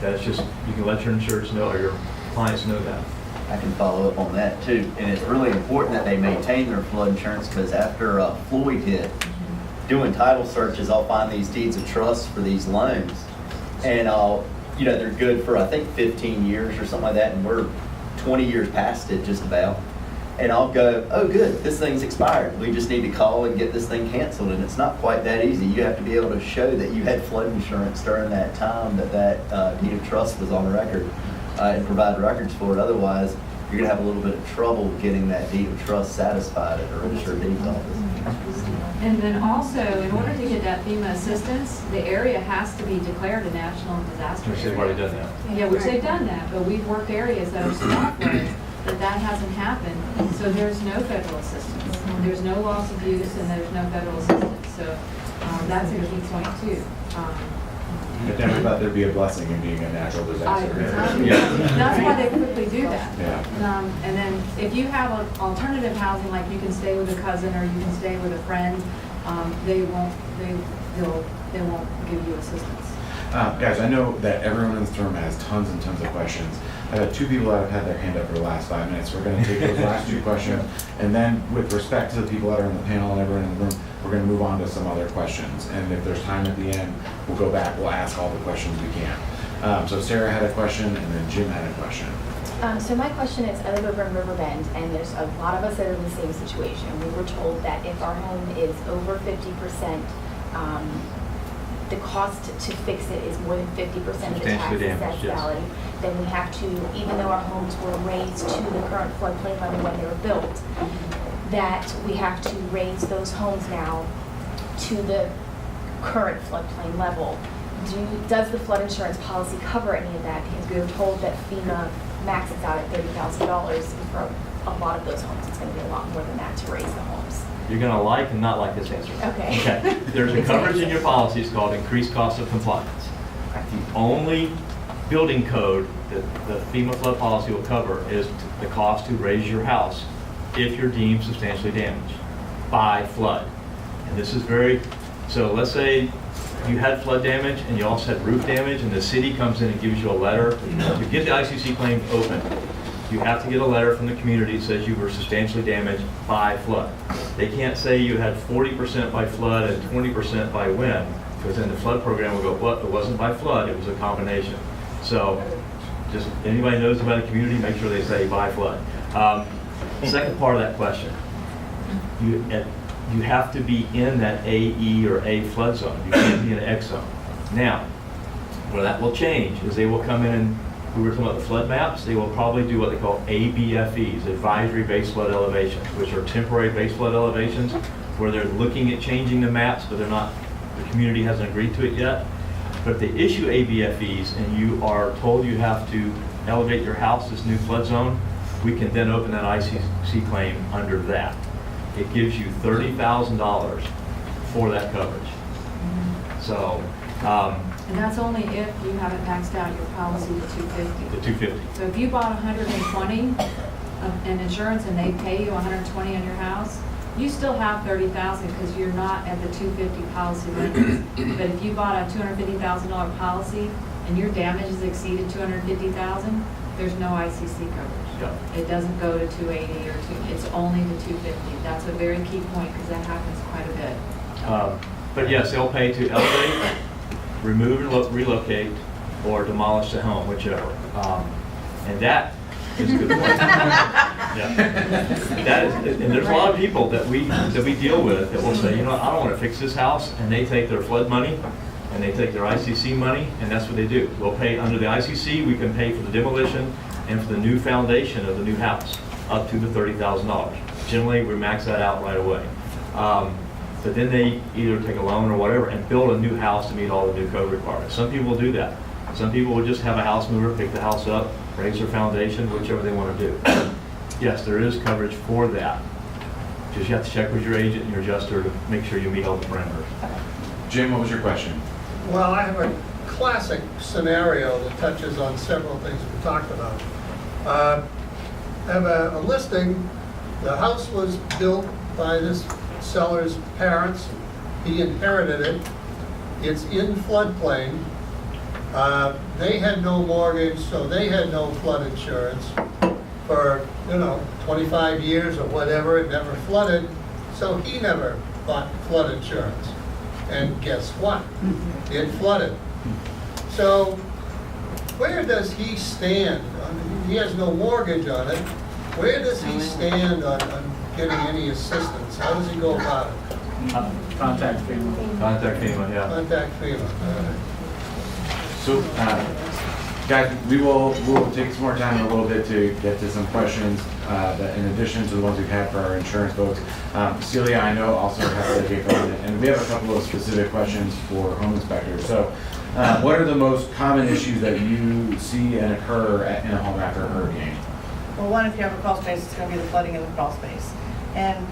that's just, you can let your insurers know or your clients know that. I can follow up on that too. And it's really important that they maintain their flood insurance because after Floyd hit, doing title searches, I'll find these deeds of trust for these loans. And they're good for I think 15 years or something like that, and we're 20 years past it just about. And I'll go, oh good, this thing's expired. We just need to call and get this thing canceled. And it's not quite that easy. You have to be able to show that you had flood insurance during that time that deed of trust was on record and provide records for it. Otherwise, you're gonna have a little bit of trouble getting that deed of trust satisfied at the registered deeds office. And then also, in order to get that FEMA assistance, the area has to be declared a national disaster Which area. they've already done that. Yeah, which they've done that, but we've worked areas that are small floods that hasn't happened. So there's no federal assistance. There's no loss of use and there's no federal assistance. So that's a key point too. But never thought there'd be a blessing in being a natural disaster. That's why they quickly do that. Yeah. And then if you have alternative housing, like you can stay with a cousin or you can stay with a friend, they won't give you assistance. Guys, I know that everyone in this room has tons and tons of questions. I have 2 people that have had their hand up for the last 5 minutes. We're going to take those last 2 questions, and then with respect to the people that are in the panel and everyone in the room, we're going to move on to some other questions. And if there's time at the end, we'll go back, we'll ask all the questions we can. So Sarah had a question, and then Jim had a question. So my question is, I live over in Riverbend, and there's a lot of us that are in the same situation. We were told that if our home is over 50%, the cost to fix it is more than 50% of the tax assessed value, then we have to, even though our homes were raised to the current floodplain level when they were built, that we have to raise those homes now to the current floodplain level. Does the flood insurance policy cover any of that? Because we were told that FEMA maxes out at $30,000 for a lot of those homes. It's going to be a lot more than that to raise the homes. You're going to like and not like this answer. Okay. There's a coverage in your policies called increased cost of compliance. The only building code that the FEMA flood policy will cover is the cost to raise your house if you're deemed substantially damaged by flood. And this is so let's say you had flood damage and you also had roof damage, and the city comes in and gives you a letter. To get the ICC claim open, you have to get a letter from the community that says you were substantially damaged by flood. They can't say you had 40% by flood and 20% by wind, because then the flood program will go, well, it wasn't by flood, it was a combination. So Just anybody knows about a community, make sure they say by flood. Second part of that question, you have to be in that AE or A flood zone. You can't be in an X zone. Now, where that will change is they will come in and, we were talking about the flood maps, they will probably do what they call ABFEs, Advisory Base Flood Elevations, which are temporary base flood elevations, where they're looking at changing the maps, but they're not, the community hasn't agreed to it yet. But if they issue ABFEs and you are told you have to elevate your house to this new flood zone, we can then open that ICC claim under that. It gives you $30,000 for that coverage. So, And that's only if you haven't maxed out your policy to 250. the 250. So if you bought 120 in insurance and they pay you 120 on your house, you still have 30,000 because you're not at the 250 policy limit. But if you bought a $250,000 policy and your damages exceeded 250,000, there's no ICC coverage. Yeah. It doesn't go to 280 or 2, it's only the 250. That's a very key point because that happens quite a bit. But yes, they'll pay to elevate, remove and relocate, or demolish the home, whichever. And that is a good point. Yeah. That is, and there's a lot of people that we deal with that will say, you know, I don't want to fix this house, and they take their flood money and they take their ICC money, and that's what they do. We'll pay under the ICC. We can pay for the demolition and for the new foundation of the new house up to the $30,000. Generally, we max that out right away. But then they either take a loan or whatever and build a new house to meet all the new code requirements. Some people will do that. Some people will just have a house mover pick the house up, raise their foundation, whichever they want to do. Yes, there is coverage for that. Just you have to check with your agent and your adjuster to make sure you meet all the parameters. Jim, what was your question? Well, I have a classic scenario that touches on several things we talked about. I have a listing. The house was built by this seller's parents. He inherited it. It's in floodplain. They had no mortgage, so they had no flood insurance for, 25 years or whatever. It never flooded, so he never bought flood insurance. And guess what? It flooded. So where does he stand? He has no mortgage on it. Where does he stand on getting any assistance? How does he go about it? Contact FEMA. Contact FEMA, yeah. Contact FEMA. All right. So, guys, we'll take some more time in a little bit to get to some questions that in addition to the ones we've had for our insurance folks. Celia, I know, also has to get going, and we have a couple of specific questions for home inspectors. So, what are the most common issues that you see and occur in a home after a hurricane? Well, one, if you have a crawl space, it's going to be the flooding in the crawl space. And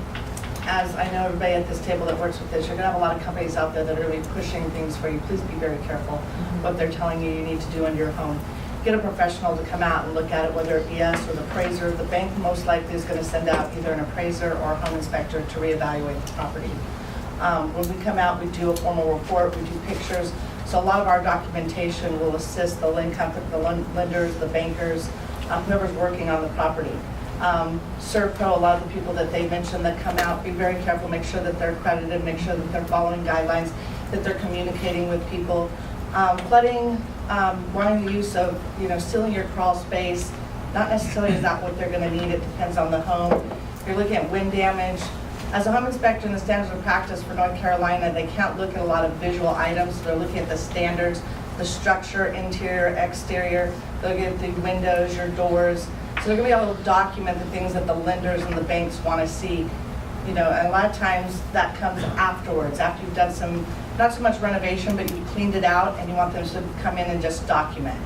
as I know everybody at this table that works with this, you're going to have a lot of companies out there that are going to be pushing things for you. Please be very careful what they're telling you need to do in your home. Get a professional to come out and look at it, whether it be us or the appraiser. The bank most likely is going to send out either an appraiser or a home inspector to reevaluate the property. When we come out, we do a formal report, we do pictures. So a lot of our documentation will assist the lenders, the bankers, whoever's working on the property. Servco, a lot of the people that they mentioned that come out, be very careful, make sure that they're accredited, make sure that they're following guidelines, that they're communicating with people. Flooding, wanting the use of, sealing your crawl space, not necessarily is that what they're gonna need, it depends on the home. If you're looking at wind damage, as a home inspector in the standards of practice for North Carolina, they can't look at a lot of visual items, so they're looking at the standards, the structure, interior, exterior, they'll look at the windows, your doors. So they're gonna be able to document the things that the lenders and the banks wanna see. And a lot of times that comes afterwards, after you've done some, not so much renovation, but you've cleaned it out and you want them to come in and just document.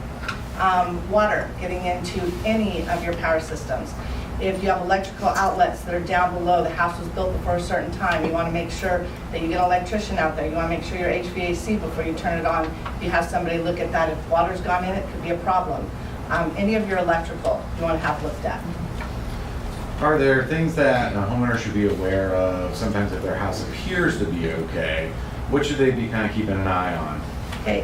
Water, getting into any of your power systems. If you have electrical outlets that are down below, the house was built before a certain time, you want to make sure that you get an electrician out there. You want to make sure your HVAC before you turn it on. If you have somebody look at that, if water's gone in, it could be a problem. Any of your electrical, you want to have looked at. Are there things that a homeowner should be aware of sometimes if their house appears to be okay? What should they be kind of keeping an eye on? Okay,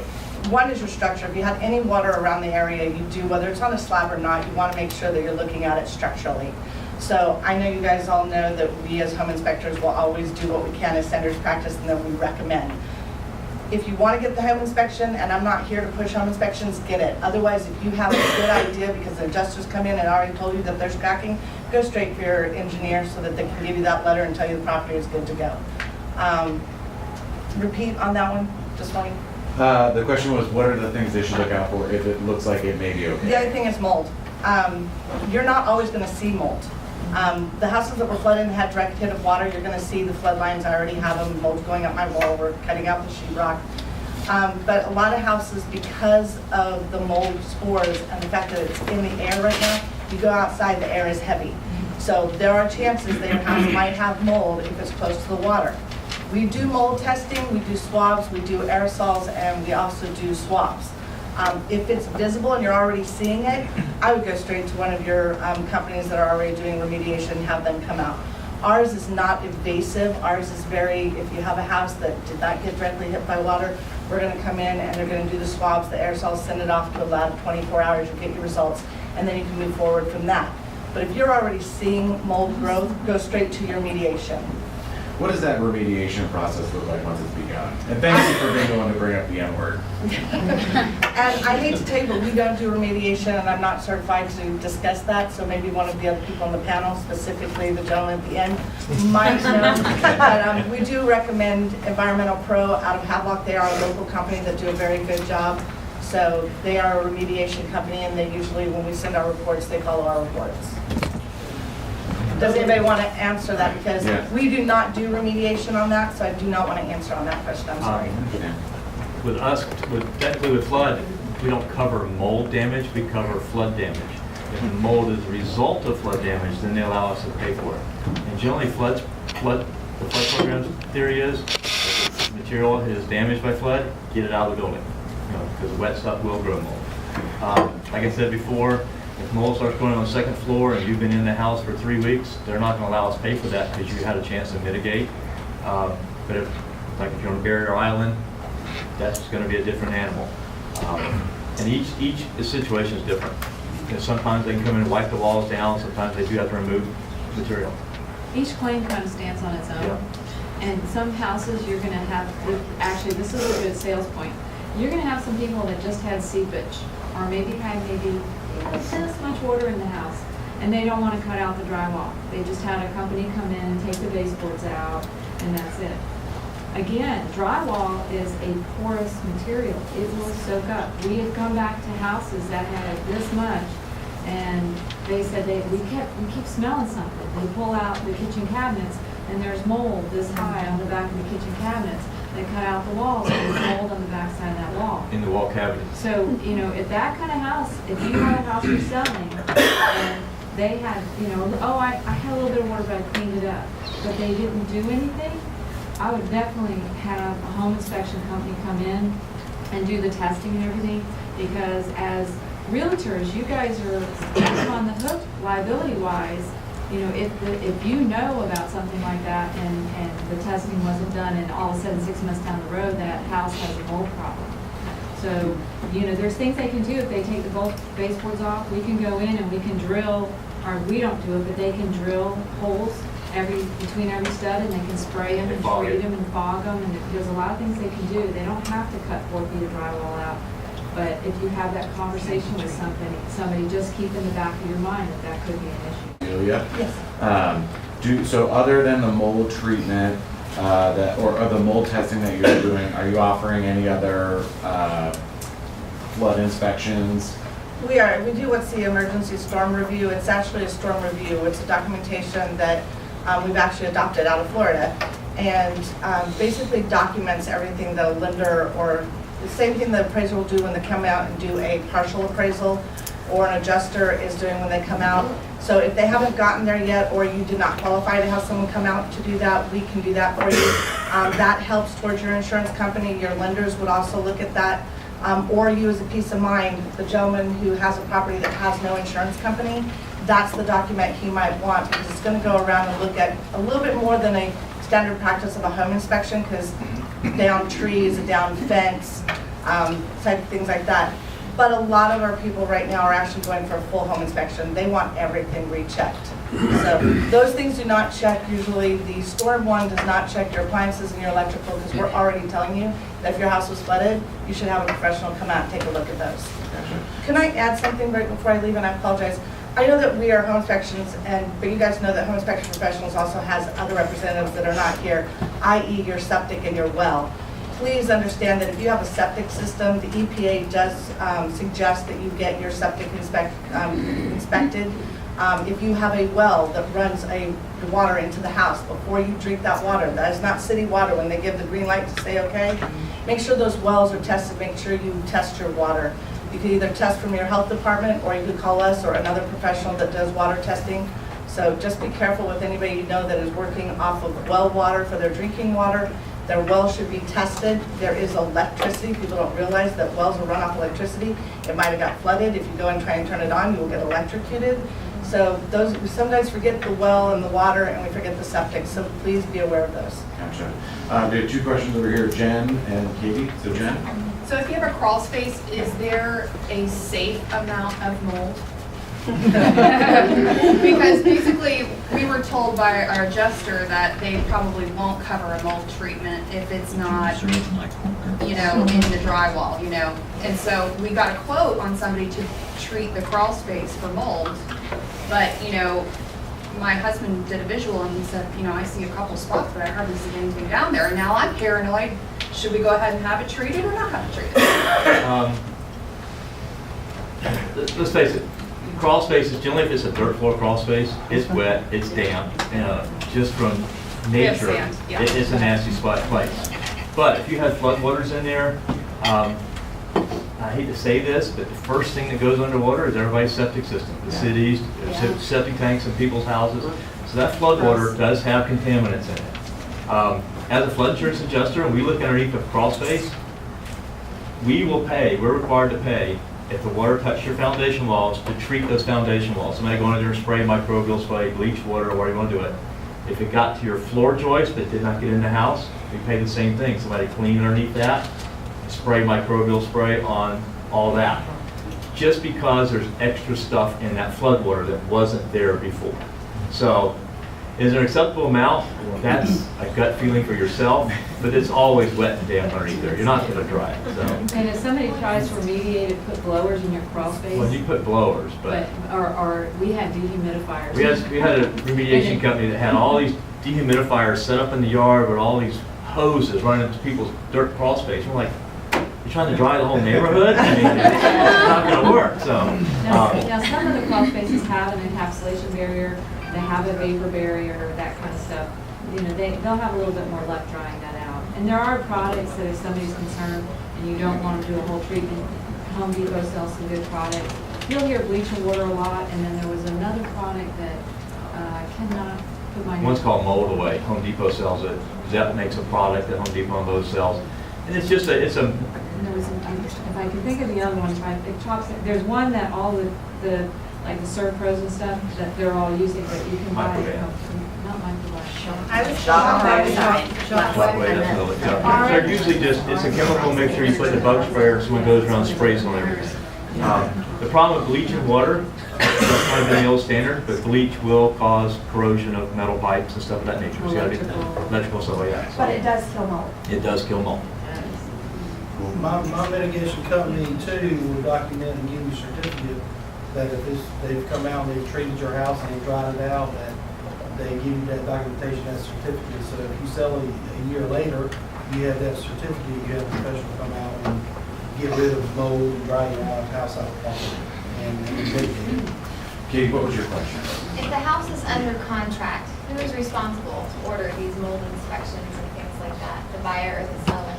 one is your structure. If you have any water around the area, you do, whether it's on a slab or not, you want to make sure that you're looking at it structurally. So I know you guys all know that we as home inspectors will always do what we can as standards practice and that we recommend. If you want to get the home inspection, and I'm not here to push home inspections, get it. Otherwise, if you have a good idea, because the adjusters come in and already told you that there's cracking, go straight for your engineer so that they can give you that letter and tell you the property is good to go. Repeat on that one, just one. The question was, what are the things they should look out for if it looks like it may be okay? The other thing is mold. You're not always going to see mold. The houses that were flooded and had direct hit of water, you're going to see the flood lines. I already have them, mold going up my wall. We're cutting out the sheetrock. But a lot of houses, because of the mold spores and the fact that it's in the air right now, you go outside, the air is heavy. So there are chances that your house might have mold if it's close to the water. We do mold testing, we do swabs, we do aerosols, and we also do swabs. If it's visible and you're already seeing it, I would go straight to one of your companies that are already doing remediation and have them come out. Ours is not invasive. Ours is very, if you have a house that did not get directly hit by water, we're going to come in and they're going to do the swabs, the aerosols, send it off to a lab, 24 hours, you get your results, and then you can move forward from that. But if you're already seeing mold growth, go straight to your remediation. What does that remediation process look like once it's begun? And thank you for being the one to bring up the M word. And I hate to tell you, but we don't do remediation, and I'm not certified to discuss that, so maybe one of the other people on the panel, specifically the gentleman at the end, might know. But we do recommend Environmental Pro out of Havelock. They are a local company that do a very good job. So they are a remediation company, and they usually, when we send our reports, they follow our reports. Does anybody want to answer that? Because we do not do remediation on that, so I do not want to answer on that question. I'm sorry. With us, technically with flood, we don't cover mold damage, we cover flood damage. If the mold is a result of flood damage, then they allow us to pay for it. And generally, the flood program's theory is, if the material is damaged by flood, get it out of the building. Because wet stuff will grow mold. Like I said before, if mold starts growing on the second floor and you've been in the house for 3 weeks, they're not going to allow us to pay for that because you had a chance to mitigate. But if you're on a barrier island, that's going to be a different animal. And each situation is different. Sometimes they can come in and wipe the walls down. Sometimes they do have to remove material. Each claim kind of stands on its own. Yeah. And some houses you're going to have, actually this is a good sales point. You're going to have some people that just had seepage or maybe this much water in the house, and they don't want to cut out the drywall. They just had a company come in and take the baseboards out, and that's it. Again, drywall is a porous material. It will soak up. We have come back to houses that had this much, and they said we keep smelling something. They pull out the kitchen cabinets, and there's mold this high on the back of the kitchen cabinets. They cut out the walls, and there's mold on the back side of that wall. In the wall cavity. So, if that kind of house, if you had a house you're selling, and they had, I had a little bit of water, but I cleaned it up, but they didn't do anything, I would definitely have a home inspection company come in and do the testing and everything, because as realtors, you guys are on the hook liability-wise. If you know about something like that and the testing wasn't done, and all of a sudden 6 months down the road that house has a mold problem. So, there's things they can do if they take the baseboards off. We can go in and we can drill, or we don't do it, but they can drill holes between every stud, and they can spray them and treat them and fog them, and there's a lot of things they can do. They don't have to cut 4 feet of drywall out. But if you have that conversation with somebody, just keep in the back of your mind that could be an issue. Yes. So other than the mold treatment or the mold testing that you're doing, are you offering any other flood inspections? We are. We do what's the emergency storm review. It's actually a storm review. It's a documentation that we've actually adopted out of Florida, and basically documents everything the lender or the same thing the appraiser will do when they come out and do a partial appraisal, or an adjuster is doing when they come out. So if they haven't gotten there yet, or you did not qualify to have someone come out to do that, we can do that for you. That helps towards your insurance company. Your lenders would also look at that. Or you as a peace of mind, the gentleman who has a property that has no insurance company, that's the document he might want, because it's going to go around and look at a little bit more than a standard practice of a home inspection, because down trees, down fence, type of things like that. But a lot of our people right now are actually going for a full home inspection. They want everything rechecked. So those things do not check usually. The storm one does not check your appliances and your electrical because we're already telling you that if your house was flooded, you should have a professional come out and take a look at those. Can I add something right before I leave, and I apologize? I know that we are home inspections, but you guys know that home inspection professionals also has other representatives that are not here, i.e. your septic and your well. Please understand that if you have a septic system, the EPA does suggest that you get your septic inspected. If you have a well that runs water into the house, before you drink that water, that is not city water when they give the green light to say okay, make sure those wells are tested, make sure you test your water. You could either test from your health department, or you could call us or another professional that does water testing. So just be careful with anybody you know that is working off of well water for their drinking water. Their well should be tested. There is electricity. People don't realize that wells will run off electricity. It might have got flooded. If you go and try and turn it on, you will get electrocuted. So we sometimes forget the well and the water, and we forget the septic. So please be aware of those. Gotcha. We have two questions over here, Jen and Katie. So Jen? So if you have a crawl space, is there a safe amount of mold? Because basically, we were told by our adjuster that they probably won't cover a mold treatment if it's not, in the drywall, And so we got a quote on somebody to treat the crawl space for mold, but, my husband did a visual and he said, I see a couple spots, but I hardly see anything down there. And now I'm paranoid. Should we go ahead and have it treated or not have it treated? Let's face it, crawl spaces, generally if it's a dirt floor crawl space, it's wet, it's damp, just from nature, sand, yeah. It's a nasty spot place. But if you have floodwaters in there, I hate to say this, but the first thing that goes underwater is everybody's septic system, the cities, septic tanks in people's houses. So that floodwater does have contaminants in it. As a flood insurance adjuster, and we look underneath the crawl space, we're required to pay if the water touched your foundation walls to treat those foundation walls. Somebody go in there and spray microbial spray, bleach water, or whatever you want to do it. If it got to your floor joist but did not get in the house, we pay the same thing. Somebody clean underneath that, spray microbial spray on all that. Just because there's extra stuff in that floodwater that wasn't there before. So, is there an acceptable amount? That's a gut feeling for yourself, but it's always wet and damp underneath there. You're not going to dry it. So. And if somebody tries to remediate it, put blowers in your crawl space. Well, you put blowers, but or we had dehumidifiers. We had a remediation company that had all these dehumidifiers set up in the yard with all these hoses running into people's dirt crawl space. We're like, you're trying to dry the whole neighborhood? I mean, it's not going to work. So now some of the crawl spaces have an encapsulation barrier. They have a vapor barrier, that kind of stuff. They'll have a little bit more luck drying that out. And there are products that if somebody's concerned and you don't want to do a whole treatment, Home Depot sells some good products. You'll hear bleaching water a lot, and then there was another product that I cannot put my name. One's called Mold Away. Home Depot sells it. Zep makes a product that Home Depot and Lowe's sells. And it's just if I can think of the other one, there's one that all the like the Serve Pros and stuff, that they're all using, but you can buy it. Not microwave. I was shocked. They're usually it's a chemical mixture you put in the bug sprayer, so when it goes around, sprays on everything. The problem with bleach and water, that's kind of been the old standard, but bleach will cause corrosion of metal pipes and stuff of that nature. Electrical stuff like that. But it does kill mold. It does kill mold. My mitigation company too will document and give you a certificate that if they've come out and they've treated your house and they've dried it out, that they give you that documentation, that certificate. So if you sell it a year later, you have that certificate, you have a professional come out and get rid of mold and dry your house out of property and mitigate it. Katie, what was your question? If the house is under contract, who is responsible to order these mold inspections and things like that? The buyer or the seller?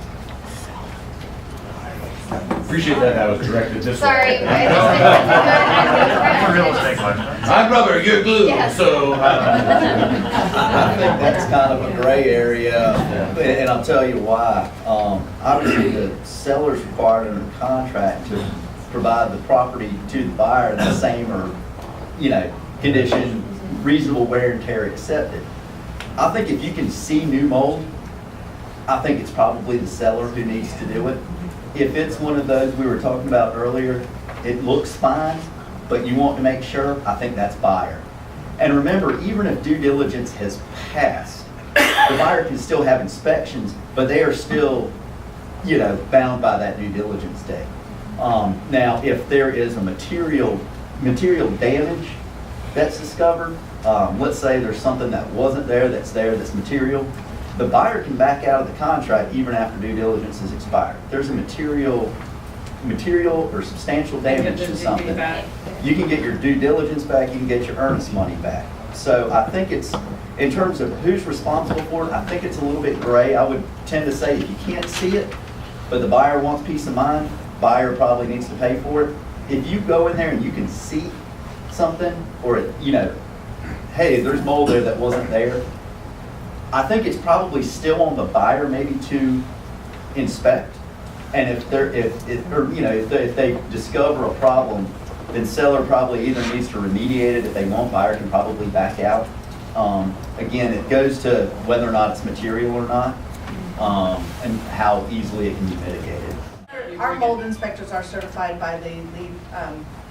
Appreciate that was directed this Sorry, way. That's a real estate question. I'm rubber, you're glue, Yes. so. I think that's kind of a gray area, and I'll tell you why. Obviously, the seller's required under contract to provide the property to the buyer in the same or, condition, reasonable wear and tear accepted. I think if you can see new mold, I think it's probably the seller who needs to do it. if it's one of those we were talking about earlier, it looks fine, but you want to make sure, I think that's buyer. And remember, even if due diligence has passed, the buyer can still have inspections, but they are still, you know, bound by that due diligence date. Now, if there is a material damage that's discovered, let's say there's something that wasn't there, that's material, the buyer can back out of the contract even after due diligence is expired. If there's a material or substantial damage to something, you can get your due diligence back, you can get your earnest money back. So I think it's, in terms of who's responsible for it, I think it's a little bit gray. I would tend to say if you can't see it, but the buyer wants peace of mind, buyer probably needs to pay for it. If you go in there and you can see something, or, you know, hey, there's mold there that wasn't there, I think it's probably still on the buyer maybe to inspect. And if they discover a problem, then seller probably either needs to remediate it. If they won't, buyer can probably back out. Again, it goes to whether or not it's material or not, and how easily it can be mitigated. Our mold inspectors are certified by the lead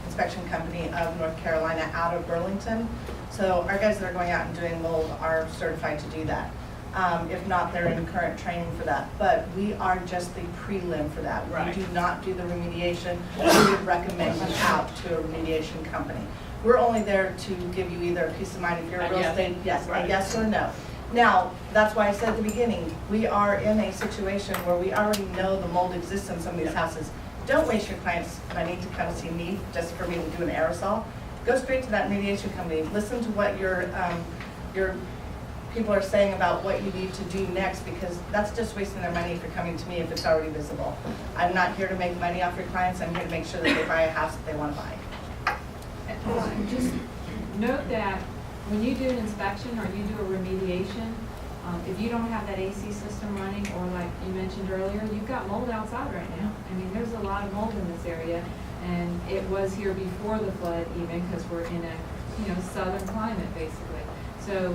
inspection company of North Carolina out of Burlington. So our guys that are going out and doing mold are certified to do that. If not, they're in current training for that. But we are just the prelim for that. Right. We do not do the remediation. We would recommend you out to a remediation company. We're only there to give you either a peace of mind if you're a real estate, yes, a yes or no. Now, that's why I said at the beginning, we are in a situation where we already know the mold exists in some of these houses. Don't waste your client's money to come see me just for me to do an aerosol. Go straight to that remediation company. Listen to what your people are saying about what you need to do next, because that's just wasting their money if you're coming to me if it's already visible. I'm not here to make money off your clients. I'm here to make sure that they buy a house that they want to buy. Just note that when you do an inspection or you do a remediation, if you don't have that AC system running, or like you mentioned earlier, you've got mold outside right now. I mean, there's a lot of mold in this area, and it was here before the flood even, because we're in a southern climate basically. So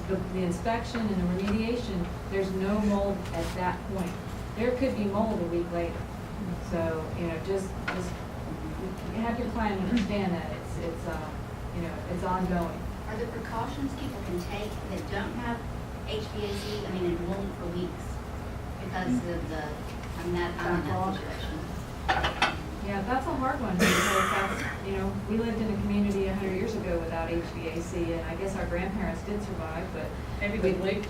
the inspection and the remediation, there's no mold at that point. There could be mold a week later. So just have your client understand that it's ongoing. Are there precautions people can take that don't have HVAC, it won't for weeks because of that situation? Yeah, that's a hard one, because that's, we lived in a community 100 years ago without HVAC, and I guess our grandparents did survive, but maybe we leaked.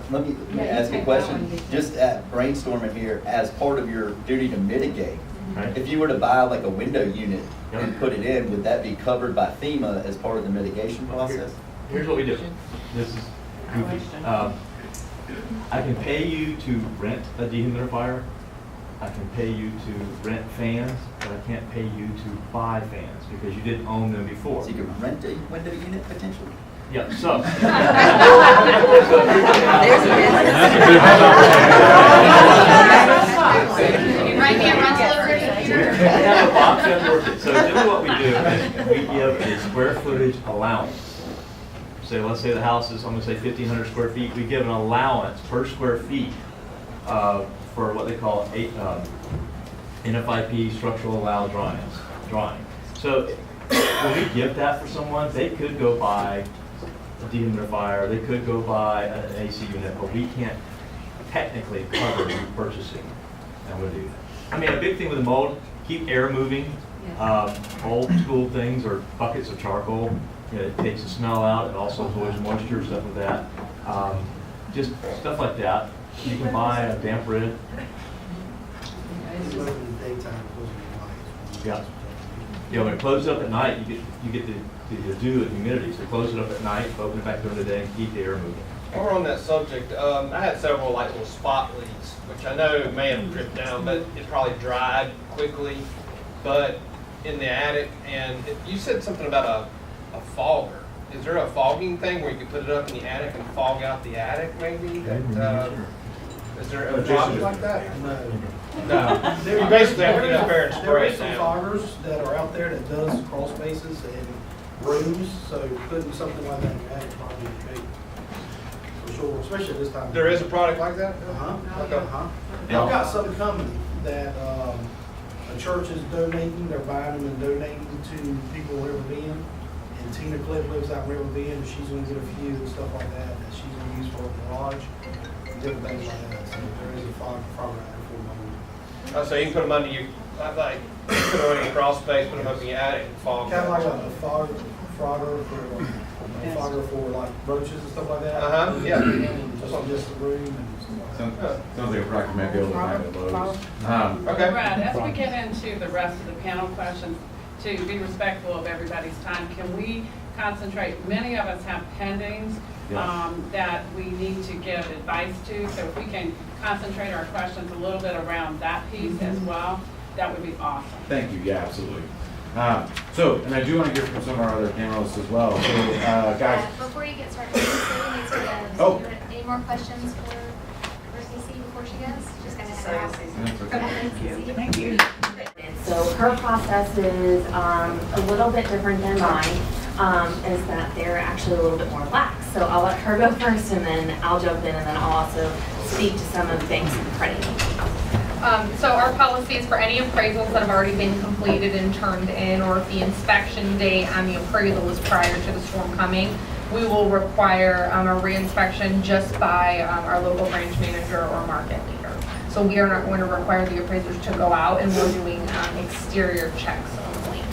Let me ask a question, just brainstorming here, as part of your duty to mitigate. Right. If you were to buy like a window unit and put it in, would that be covered by FEMA as part of the mitigation process? Here's what we do. This is goofy. I can pay you to rent a dehumidifier. I can pay you to rent fans, but I can't pay you to buy fans because you didn't own them before. So you can rent a window unit potentially? Yeah, so. You write me a rental agreement? We have a box that works it. So generally what we do is we give a square footage allowance. So let's say the house is, I'm going to say 1,500 square feet. We give an allowance per square feet for what they call NFIP structural allowed drawing. So when we give that for someone, they could go buy a dehumidifier, they could go buy an AC unit, but we can't technically cover new purchasing, and we'll do that. A big thing with the mold, keep air moving. Old school things are buckets of charcoal. It takes the smell out. It also avoids moisture, stuff like that. Just stuff like that. You can buy a damp rid. Yeah. When it closes up at night, you get the dew and humidity. So close it up at night, open it back during the day, and keep the air moving. While we're on that subject, I had several little spot leaks, which I know may have dripped down, but it probably dried quickly. But in the attic, and you said something about a fogger. Is there a fogging thing where you could put it up in the attic and fog out the attic, maybe? Is there a product like that? No. You basically have to get up there and spray There it is some down. foggers that are out there that does crawl spaces and rooms, so putting something like that in your attic probably would be for sure, especially at this time. There is a product like that? I've got something coming that, a church is donating, they're buying them and donating to people in River Bend. And Tina Cliff lives out in River Bend, and she's gonna get a few and stuff like that she's gonna use for a garage, different things like that. So there is a fog rider for money. So you can put them under your, like, put them on your crawl space, put them up in your attic and fog. Kind of like a fogger for like roaches and stuff like that. Yeah. And just the room and Sounds like a product you might be able to find at Lowe's. Okay. Brad, as we get into the rest of the panel questions, to be respectful of everybody's time, can we concentrate? Many of us have pendings that we need to give advice to, so if we can concentrate our questions a little bit around that piece as well, that would be awesome. Thank you. Yeah, absolutely. And I do want to hear from some of our other panelists as well. So, guys. Before you get started, Cecilia needs to go. Any more questions for Cece before she goes? Just gonna have Thank you. Thank you. So her process is a little bit different than mine, is that they're actually a little bit more lax. So I'll let her go first, and then I'll jump in, and then I'll also speak to some of the banks and credit unions. So our policies for any appraisals that have already been completed and turned in, or if the inspection date on the appraisal was prior to the storm coming, we will require a reinspection just by our local branch manager or market leader. So we are not going to require the appraisers to go out, and we're doing exterior checks only.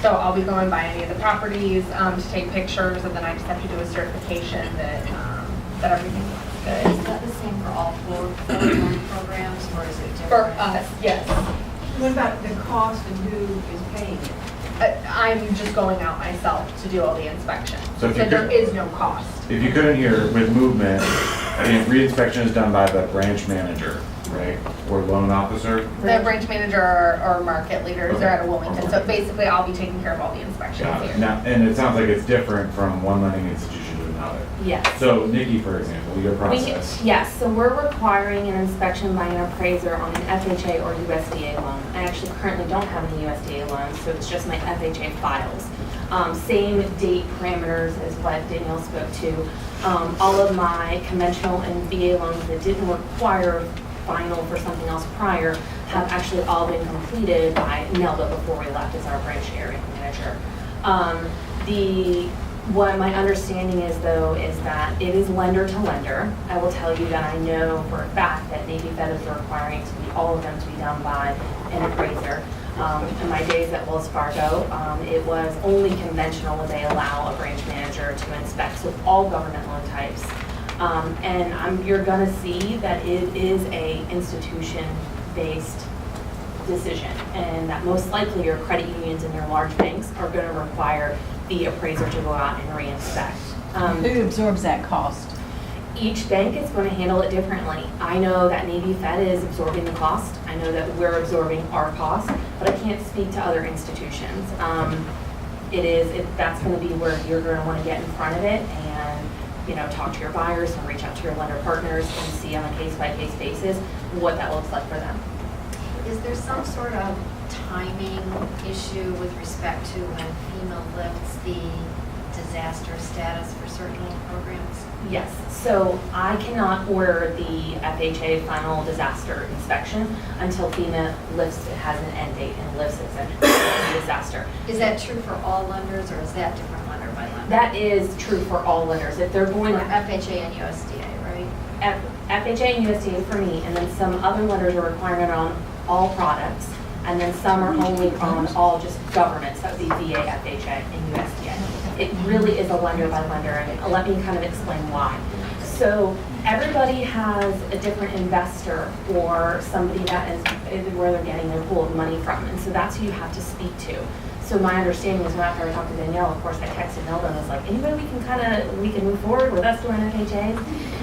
So I'll be going by any of the properties to take pictures, and then I just have to do a certification that everything looks good. Is that the same for all four programs, or is it different? For us, yes. What about the cost and who is paying it? I'm just going out myself to do all the inspections. So there is no cost. If you couldn't hear, with movement, re-inspection is done by the branch manager, right? Or loan officer? The branch manager or market leaders are out of Wilmington. So basically, I'll be taking care of all the inspections here. Now, and it sounds like it's different from one lending institution to another. Yes. So Nikki, for example, your process. Yes, so we're requiring an inspection by an appraiser on an FHA or USDA loan. I actually currently don't have any USDA loans, so it's just my FHA files. Same date parameters as what Danielle spoke to. All of my conventional and VA loans that didn't require final for something else prior have actually all been completed by Nelda before we left as our branch area manager. What my understanding is, though, is that it is lender to lender. I will tell you that I know for a fact that Navy Fed is requiring all of them to be done by an appraiser. In my days at Wells Fargo, it was only conventional when they allow a branch manager to inspect, so all government loan types. You're going to see that it is a institution-based decision, and that most likely your credit unions and your large banks are going to require the appraiser to go out and re-inspect. Who absorbs that cost? Each bank is going to handle it differently. I know that Navy Fed is absorbing the cost. I know that we're absorbing our cost, but I can't speak to other institutions. That's going to be where you're going to want to get in front of it and talk to your buyers and reach out to your lender partners and see on a case-by-case basis what that looks like for them. Is there some sort of timing issue with respect to when FEMA lifts the disaster status for certain loan programs? Yes, so I cannot order the FHA final disaster inspection until FEMA lifts, it has an end date and lifts its disaster. Is that true for all lenders, or is that different lender by lender? That is true for all lenders. If they're going to FHA and USDA, right? FHA and USDA for me, and then some other lenders are requiring it on all products, and then some are only on all just governments, that would be VA, FHA, and USDA. It really is a lender by lender, and let me kind of explain why. So everybody has a different investor or somebody that is where they're getting their pool of money from, and so that's who you have to speak to. So my understanding was after I talked to Danielle, of course, I texted Nelda and was like, anybody we can move forward with us doing FHAs?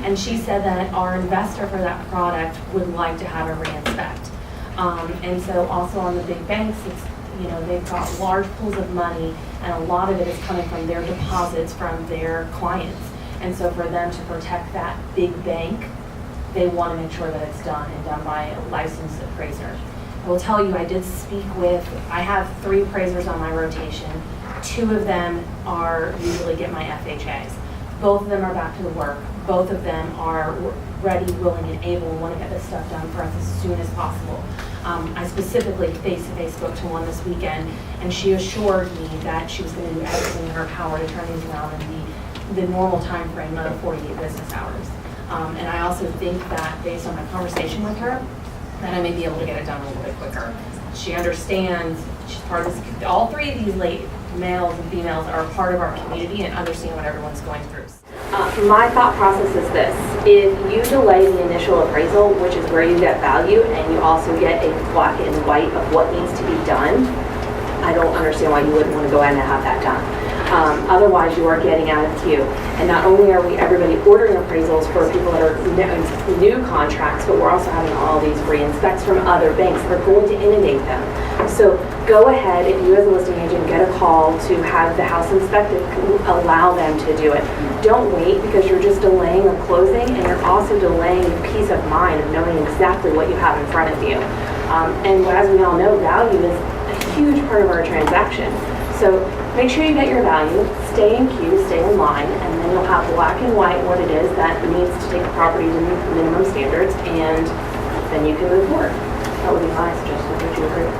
And she said that our investor for that product would like to have a re-inspect. And so also on the big banks, they've got large pools of money, and a lot of it is coming from their deposits from their clients. And so for them to protect that big bank, they want to make sure that it's done and done by a licensed appraiser. I will tell you, I have 3 appraisers on my rotation. 2 of them usually get my FHAs. Both of them are back to the work. both of them are ready, willing, and able, and want to get this stuff done for us as soon as possible. I specifically face-to-face spoke to one this weekend, and she assured me that she was going to do everything in her power to turn these around in the normal time frame of 48 business hours. And I also think that based on my conversation with her, that I may be able to get it done a little bit quicker. She understands, she's part of this, all three of these males and females are part of our community and understand what everyone's going through. My thought process is this: if you delay the initial appraisal, which is where you get value, and you also get a black and white of what needs to be done, I don't understand why you wouldn't want to go ahead and have that done. Otherwise, you are getting out of queue. And not only are we everybody ordering appraisals for people that are new contracts, but we're also having all these re-inspects from other banks that are going to inundate them. So go ahead, if you as a listing agent get a call to have the house inspected, allow them to do it. Don't wait, because you're just delaying a closing, and you're also delaying peace of mind of knowing exactly what you have in front of you. And as we all know, value is a huge part of our transaction. So make sure you get your value, stay in queue, stay in line, and then you'll have black and white what it is that needs to take the property to minimum standards, and then you can move forward. That would be my suggestion. Would you agree?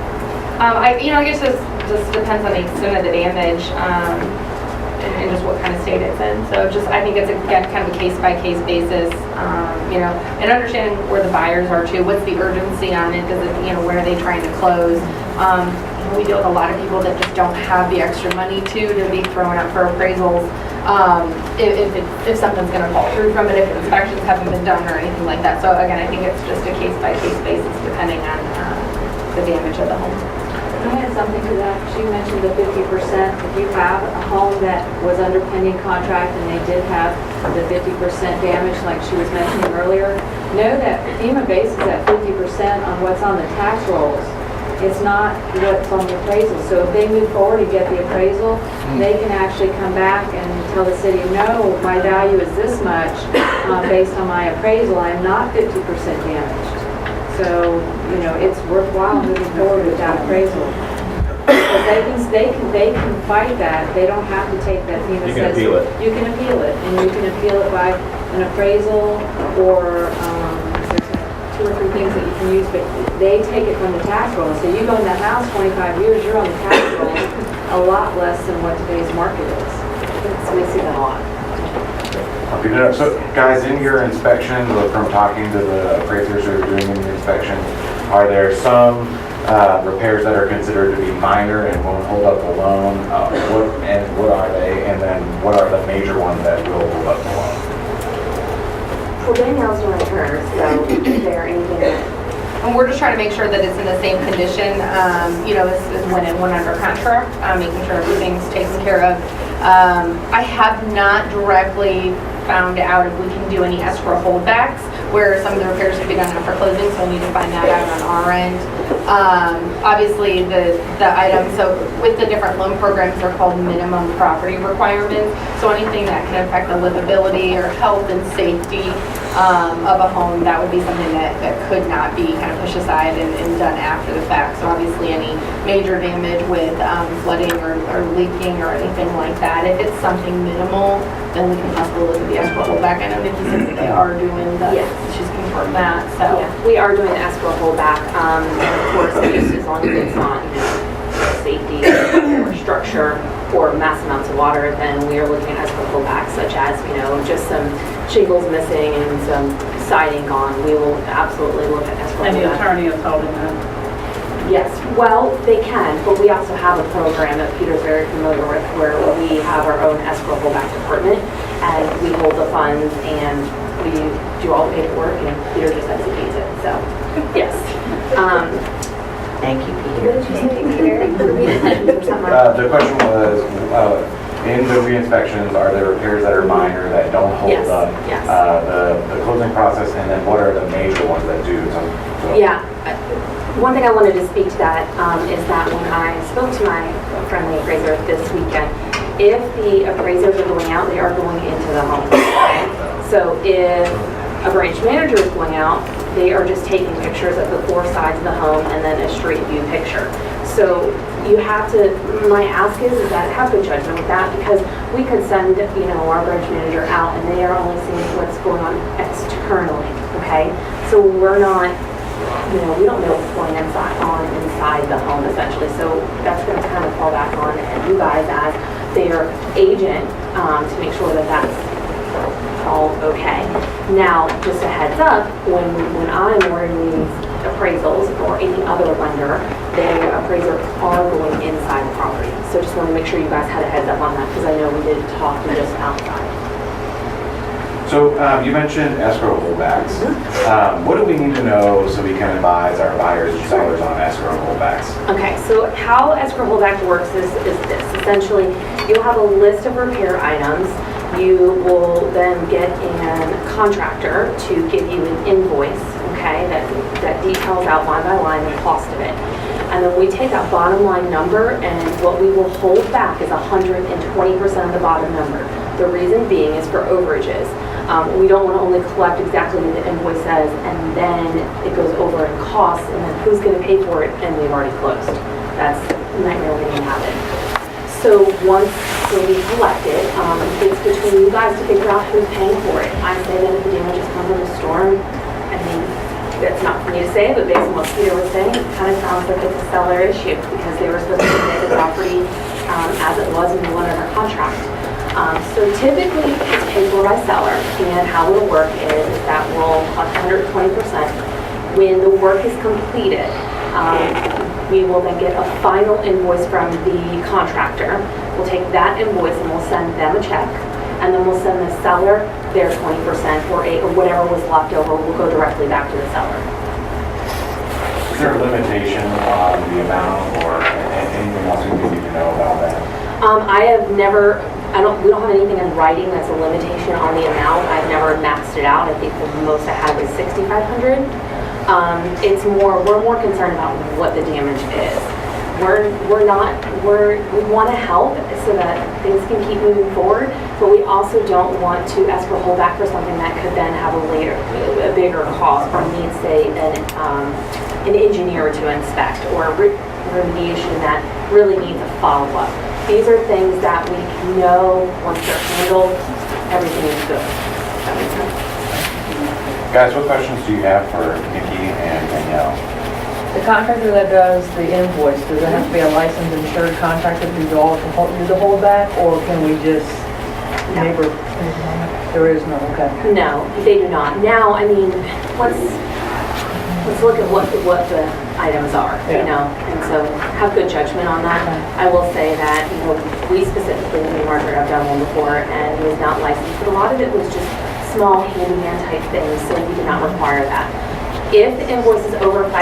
I guess this just depends on the extent of the damage and just what kind of state it's in. So I think it's again kind of a case-by-case basis, and understanding where the buyers are too. What's the urgency on it? Does it, where are they trying to close? We deal with a lot of people that just don't have the extra money to be throwing up for appraisals. If something's going to fall through from it, if inspections haven't been done or anything like that. So again, I think it's just a case-by-case basis depending on the damage of the home. Can I add something to that? She mentioned the 50%. If you have a home that was under pending contract and they did have the 50% damage like she was mentioning earlier, know that FEMA bases that 50% on what's on the tax rolls. It's not what's on the appraisal. So if they move forward and get the appraisal, they can actually come back and tell the city, no, my value is this much based on my appraisal. I'm not 50% damaged. So, it's worthwhile moving forward with that appraisal. Because they can fight that. They don't have to take that FEMA says. You can appeal it. You can appeal it, and you can appeal it by an appraisal or there's 2 or 3 things that you can use, but they take it from the tax roll. So you go in the house 25 years, you're on the tax roll a lot less than what today's market is. So we see that a lot. Okay, so guys, in your inspections, from talking to the appraisers who are doing the inspection, are there some repairs that are considered to be minor and won't hold up the loan? What are they? And then what are the major ones that will hold up the loan? Well, Danielle's doing hers, so is there anything that... And we're just trying to make sure that it's in the same condition, as when it went under contract, making sure everything's taken care of. I have not directly found out if we can do any escrow holdbacks, where some of the repairs could be done after closing, so we need to find that out on our end. Obviously, the items, so with the different loan programs, they're called minimum property requirements. So anything that can affect the livability or health and safety of a home, that would be something that could not be kind of pushed aside and done after the fact. So obviously any major damage with flooding or leaking or anything like that, if it's something minimal, then we can possibly look at the escrow holdback. I know Nikki said that they are doing that. Yes. She's confirmed that. So yeah, we are doing the escrow holdback. And of course, just as long as it's not safety or structure or mass amounts of water, then we are looking at escrow holdbacks, such as just some shingles missing and some siding gone. We will absolutely look at escrow holdback. And the attorney is holding that. Yes, well, they can, but we also have a program that Peter's very familiar with where we have our own escrow holdback department, and we hold the funds and we do all the paperwork, and Peter just executes it. So, yes. Thank you, Peter. The question was, in the re-inspections, are there repairs that are minor that don't hold up the closing process, and then what are the major ones that do? Yeah. One thing I wanted to speak to that is that when I spoke to my friendly appraiser this weekend, if the appraisers are going out, they are going into the home. Okay? So if a branch manager is going out, they are just taking pictures of the 4 sides of the home and then a street view picture. So you have to, my ask is that have good judgment with that, because we could send, our branch manager out and they are only seeing what's going on externally, okay? So we're not, we don't know what's going inside the home essentially. So that's going to kind of fall back on you guys as their agent to make sure that that's all okay. Now, just a heads up, when I'm ordering these appraisals or any other lender, the appraisers are going inside the property. So just want to make sure you guys had a heads up on that, because I know we did talk to just outside. So you mentioned escrow holdbacks. What do we need to know so we can advise our buyers and sellers on escrow holdbacks? Okay, so how escrow holdback works is this. Essentially, you'll have a list of repair items. You will then get a contractor to give you an invoice, okay, that details out line by line the cost of it. And then we take that bottom line number, and what we will hold back is 120% of the bottom number. The reason being is for overages. We don't want to only collect exactly what the invoice says, and then it goes over in costs, and then who's going to pay for it, and we've already closed. That's a nightmare waiting to happen. So once we collect it, it's between you guys to figure out who's paying for it. I say that if the damages come from the storm, I mean, that's not for me to say, but based on what Peter was saying, it kind of sounds like it's a seller issue, because they were supposed to pay the property as it was in the one under contract. So typically it's paid for by seller, and how it'll work is that we'll collect 120%. When the work is completed, we will then get a final invoice from the contractor. We'll take that invoice and we'll send them a check, and then we'll send the seller their 20% or whatever was left over will go directly back to the seller. Is there a limitation on the amount or anything else we need to know about that? We don't have anything in writing that's a limitation on the amount. I've never maxed it out. I think the most I had was $6,500. We're more concerned about what the damage is. We want to help so that things can keep moving forward, but we also don't want to escrow hold back for something that could then have a bigger cost, or need, say, an engineer to inspect, or remediation that really needs a follow-up. These are things that we know once they're handled, everything is good. That makes sense? Guys, what questions do you have for Nikki and Danielle? The contractor that does the invoice, does it have to be a licensed insured contractor to do the holdback, or can we just neighbor? There is no, okay. No, they do not. Now, I mean, let's look at what the items are, and so have good judgment on that. I will say that, we specifically, me and Margaret have done one before, and it was not licensed, but a lot of it was just small handyman type things, so we did not require that. If the invoice is over $500,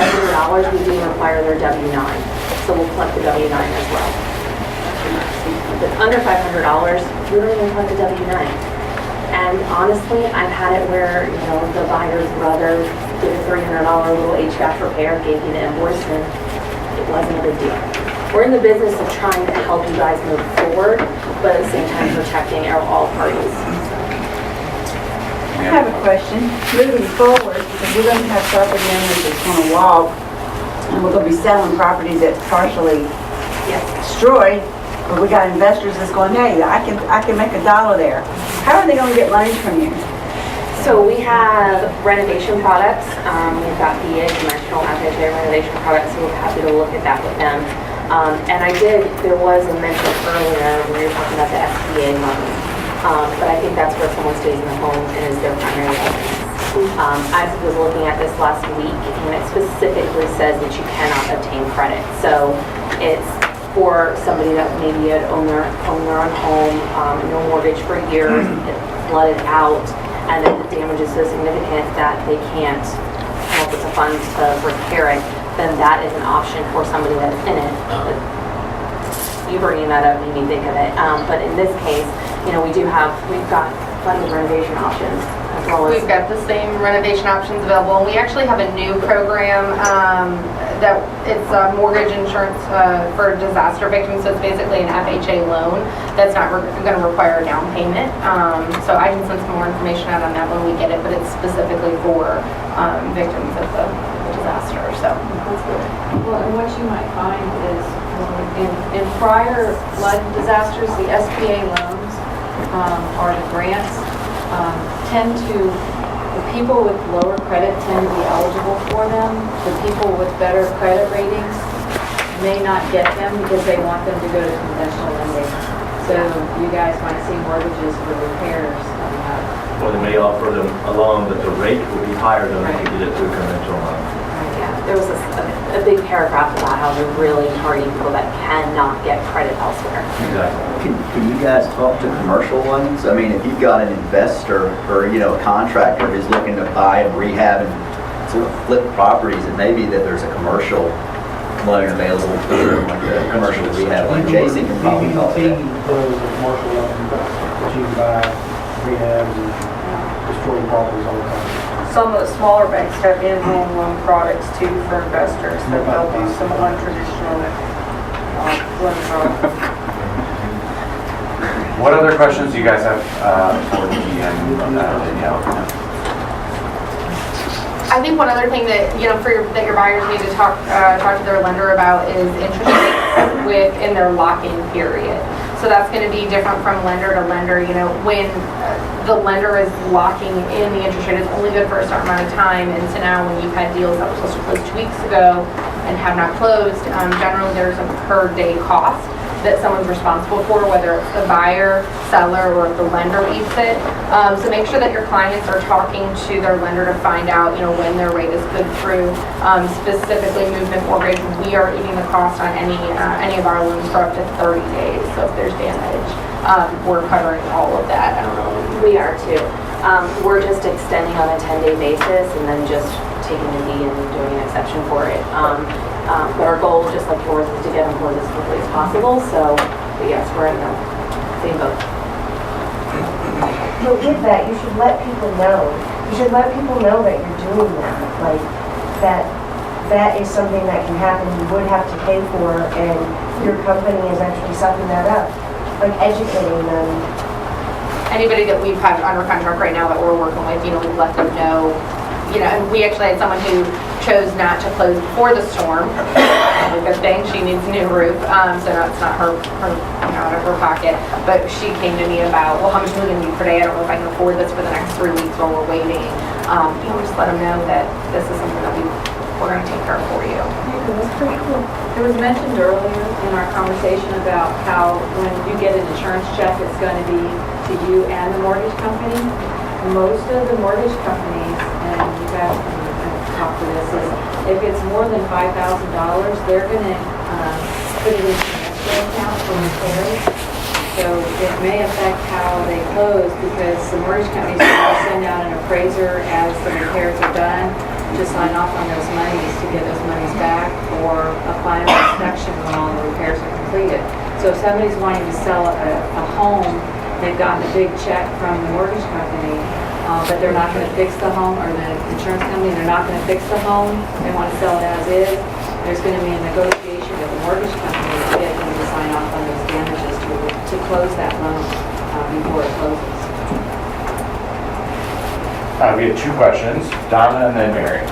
we do require their W-9, so we'll collect the W-9 as well. If it's under $500, we don't even collect the W-9. And honestly, I've had it where, the buyer's brother did a $300 little HVAC repair, gave me the invoice, and it wasn't a big deal. We're in the business of trying to help you guys move forward, but at the same time protecting all parties. I have a question. Moving forward, because we're going to have property owners that's going to walk, and we're going to be selling properties that's partially destroyed, but we got investors that's going, hey, I can make $1 there. How are they going to get loans from you? So we have renovation products. We've got VA, conventional FHA renovation products, so we're happy to look at that with them. And there was a mention earlier where you were talking about the SBA loan. But I think that's where someone stays in the home and is their primary residence. I was looking at this last week, and it specifically says that you cannot obtain credit. So it's for somebody that maybe had owned their own home, no mortgage for years, it flooded out, and then the damage is so significant that they can't come up with the funds to repair it, then that is an option for somebody that's in it. But you bringing that up made me think of it. But in this case, we've got plenty of renovation options as well as. We've got the same renovation options available, and we actually have a new program that it's a mortgage insurance for disaster victims, so it's basically an FHA loan that's not going to require a down payment. So I can send some more information out on that when we get it, but it's specifically for victims of the disaster, so that's good. Well, and what you might find is in prior flood disasters, the SBA loans or the grants tend to, the people with lower credit tend to be eligible for them. The people with better credit ratings may not get them because they want them to go to conventional lending. So you guys might see mortgages for repairs coming up. Or they may offer them a loan, but the rate will be higher than if you get it through conventional loan. Yeah, there was a big paragraph about how they're really targeting people that cannot get credit elsewhere. Exactly. Can you guys talk to commercial loans? I mean, if you've got an investor or, a contractor who's looking to buy and rehab and sort of flip properties, it may be that there's a commercial loan available for them, like a commercial rehab, like Jason can probably talk to that. Those are commercial loans that you can buy, rehab, and destroy properties all the time. Some of the smaller banks have in-home loan products too for investors that they'll do some untraditional loan products. What other questions do you guys have for Danielle? I think one other thing that, that your buyers need to talk to their lender about is interest rates in their lock-in period. So that's going to be different from lender to lender. When the lender is locking in the interest rate, it's only good for a certain amount of time. And so now when you've had deals that were supposed to close 2 weeks ago and have not closed, generally there's a per day cost that someone's responsible for, whether it's the buyer, seller, or if the lender eats it. So make sure that your clients are talking to their lender to find out, when their rate is good through. Specifically, movement mortgage, we are eating the cost on any of our loans for up to 30 days. So if there's damage, we're covering all of that. I don't know. We are too. We're just extending on a 10-day basis and then just taking a knee and doing an exception for it. But our goal, just like yours, is to get them closed as quickly as possible. So, but yes, we're in the same boat. But with that, you should let people know. You should let people know that you're doing that. Like, that is something that can happen. You would have to pay for, and your company is actually sucking that up. Like, educating them. Anybody that we've had under contract right now that we're working with, we've let them know. And we actually had someone who chose not to close before the storm. A good thing, she needs a new roof, so that's not her out of her pocket. But she came to me about, well, how much are we going to do per day? I don't know if I can afford this for the next 3 weeks while we're waiting. Just let them know that this is something that we're going to take care of for you. That's pretty cool. It was mentioned earlier in our conversation about how when you get an insurance check, it's going to be to you and the mortgage company. Most of the mortgage companies, and you guys can talk to this, is if it's more than $5,000, they're going to put it into an escrow account for repairs. So it may affect how they close because the mortgage companies will send out an appraiser as the repairs are done to sign off on those monies to get those monies back or a final inspection when all the repairs are completed. So if somebody's wanting to sell a home, they've gotten a big check from the mortgage company, but they're not going to fix the home, or the insurance company, they're not going to fix the home, they want to sell it as is, there's going to be a negotiation with the mortgage company to get them to sign off on those damages to close that loan before it closes. We have 2 questions, Donna and then Mary.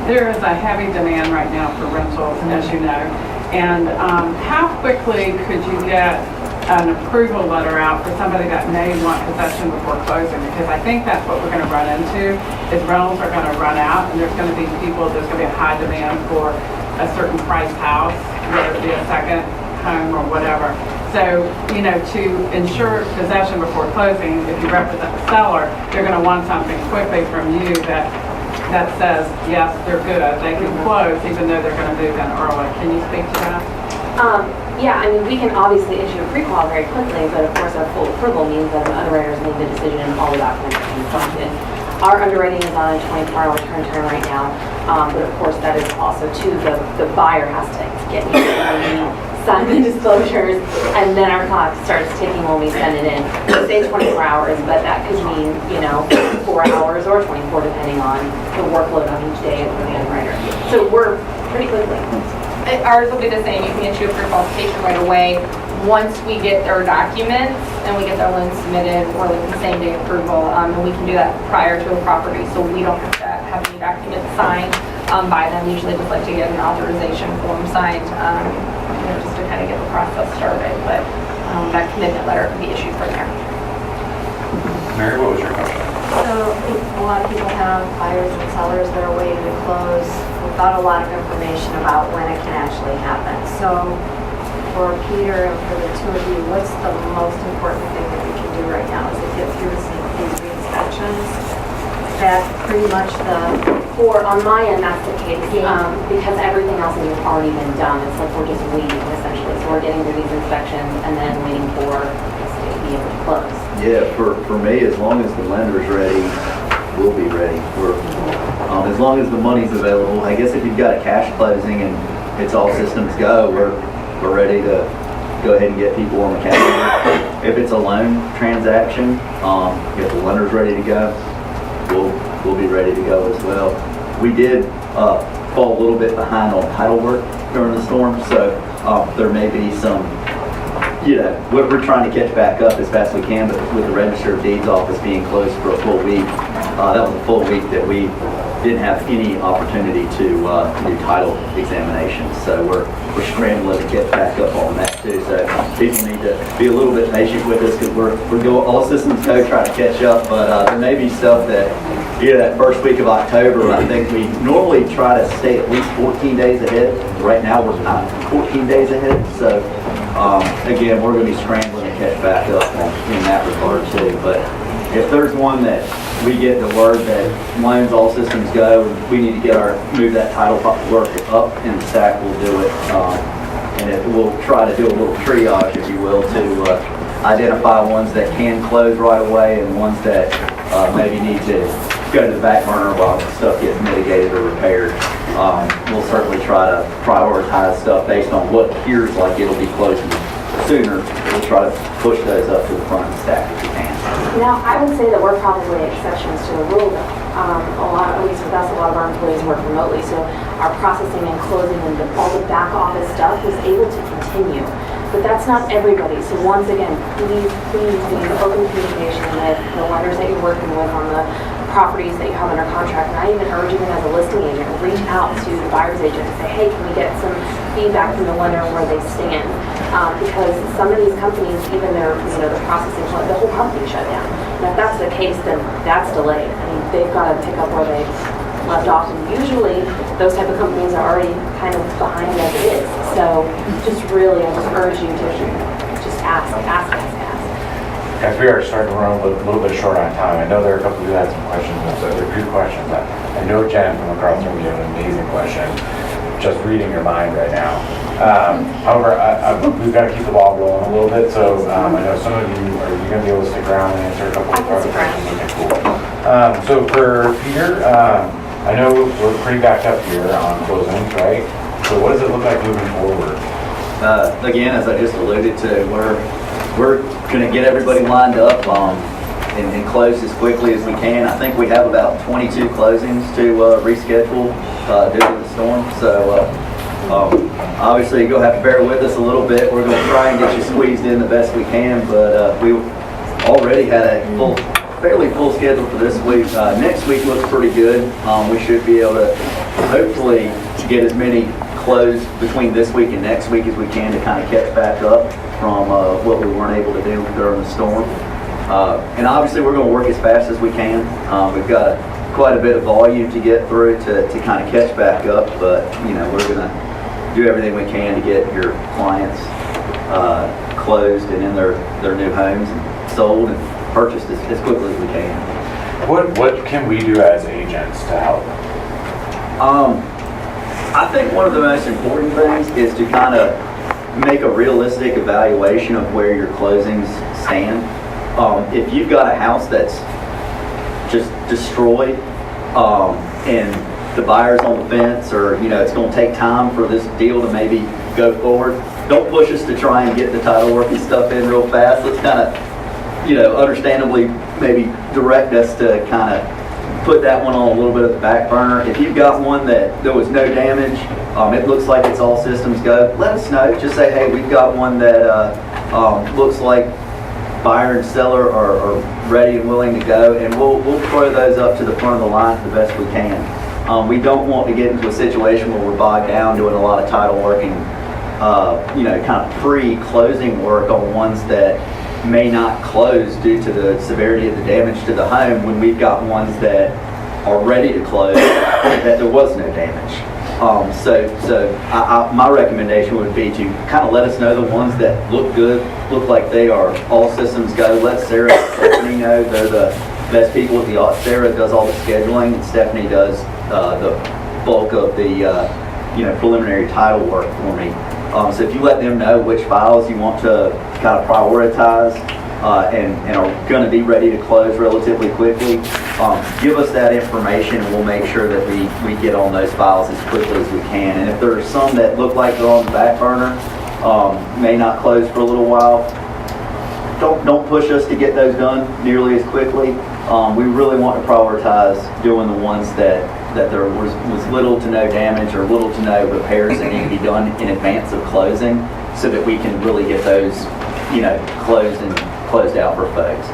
There is a heavy demand right now for rentals, as you know. And how quickly could you get an approval letter out for somebody that may want possession before closing? Because I think that's what we're going to run into, is rentals are going to run out, and there's going to be there's going to be a high demand for a certain price house, whether it be a second home or whatever. So, to ensure possession before closing, if you represent the seller, they're going to want something quickly from you that says, yes, they're good, they can close, even though they're going to move in early. Can you speak to that? Yeah, I mean, we can obviously issue a pre-qual very quickly, but of course our full approval means that the underwriters make the decision and all the documents are instructed. Our underwriting is on a 24-hour turn time right now, but of course that is also too, the buyer has to get me sign the disclosures, and then our clock starts ticking when we send it in. We say 24 hours, but that could mean, 4 hours or 24, depending on the workload on each day for the underwriter. So we're pretty quickly. Ours will be the same. You can issue a pre-qualification right away once we get their documents and we get their loan submitted, or like the same day approval. And we can do that prior to a property, so we don't have to have any documents signed by them. Usually just like to get an authorization form signed, just to kind of get the process started. But that commitment letter can be issued from there. Mary, what was your question? So a lot of people have buyers and sellers that are waiting to close without a lot of information about when it can actually happen. So for Peter and for the two of you, what's the most important thing that we can do right now? Is it get through these re-inspections? That's pretty much On my end, that's the case, because everything else has already been done. It's like we're just waiting, essentially. So we're getting through these inspections and then waiting for us to be able to close. Yeah, for me, as long as the lender's ready, we'll be ready. As long as the money's available. I guess if you've got a cash closing and it's all systems go, we're ready to go ahead and get people on the cash. If it's a loan transaction, if the lender's ready to go, we'll be ready to go as well. We did fall a little bit behind on title work during the storm, so there may be some, we're trying to catch back up as fast as we can, but with the Register of Deeds office being closed for a full week, that was a full week that we didn't have any opportunity to do title examinations. So we're scrambling to get back up on that too. So people need to be a little bit patient with us, because we're going all systems go trying to catch up. But there may be stuff that, that first week of October, I think we normally try to stay at least 14 days ahead. Right now we're not 14 days ahead. So again, we're going to be scrambling to catch back up in that regard too. But if there's one that we get the word that loans all systems go, we need to move that title work up in the stack, we'll do it. And we'll try to do a little triage, if you will, to identify ones that can close right away and ones that maybe need to go to the back burner while stuff gets mitigated or repaired. We'll certainly try to prioritize stuff based on what appears like it'll be closing sooner. We'll try to push those up to the front of the stack if we can. I would say that we're probably exceptions to the rule. At least with us, a lot of our employees work remotely, so our processing and closing and all the back office stuff was able to continue. But that's not everybody. So once again, please open communication with the lenders that you're working with on the properties that you have under contract. And I even urge even as a listing agent, reach out to the buyer's agent and say, hey, can we get some feedback from the lender on where they stand? Because some of these companies, even their processing, the whole company shut down. And if that's the case, then that's delayed. I mean, they've got to pick up where they left off. And usually, those type of companies are already kind of behind as it is. So I just urge you to just ask. Guys, we are starting to run a little bit short on time. I know there are a couple who had some questions, so they're good questions. I know Jen from across the room, you have an amazing question. Just reading your mind right now. However, we've got to keep the ball rolling a little bit, so I know some of you, are you going to be able to stick around and answer a couple of questions? Okay, cool. So for Peter, I know we're pretty backed up here on closings, right? So what does it look like moving forward? Again, as I just alluded to, we're going to get everybody lined up and close as quickly as we can. I think we have about 22 closings to reschedule due to the storm. So obviously you're going to have to bear with us a little bit. We're going to try and get you squeezed in the best we can, but we already had a fairly full schedule for this week. Next week looks pretty good. We should be able to hopefully get as many closed between this week and next week as we can to kind of catch back up from what we weren't able to do during the storm. And obviously we're going to work as fast as we can. We've got quite a bit of volume to get through to kind of catch back up, but we're going to do everything we can to get your clients closed and in their new homes and sold and purchased as quickly as we can. What can we do as agents to help? I think one of the most important things is to kind of make a realistic evaluation of where your closings stand. If you've got a house that's just destroyed and the buyer's on the fence, or it's going to take time for this deal to maybe go forward, don't push us to try and get the title work and stuff in real fast. Let's kind of, understandably maybe direct us to kind of put that one on a little bit of the back burner. If you've got one that there was no damage, it looks like it's all systems go, let us know. Just say, hey, we've got one that looks like buyer and seller are ready and willing to go, and we'll throw those up to the front of the line the best we can. We don't want to get into a situation where we're bogged down doing a lot of title work and kind of pre-closing work on ones that may not close due to the severity of the damage to the home when we've got ones that are ready to close that there was no damage. My recommendation would be to kind of let us know the ones that look good, look like they are all systems go. Let Sarah and Stephanie know. They're the best people at the Sarah does all the scheduling, and Stephanie does the bulk of the preliminary title work for me. So if you let them know which files you want to kind of prioritize and are going to be ready to close relatively quickly, give us that information and we'll make sure that we get on those files as quickly as we can. And if there are some that look like they're on the back burner, may not close for a little while, don't push us to get those done nearly as quickly. We really want to prioritize doing the ones that there was little to no damage or little to no repairs that need to be done in advance of closing, so that we can really get those, closed out for folks.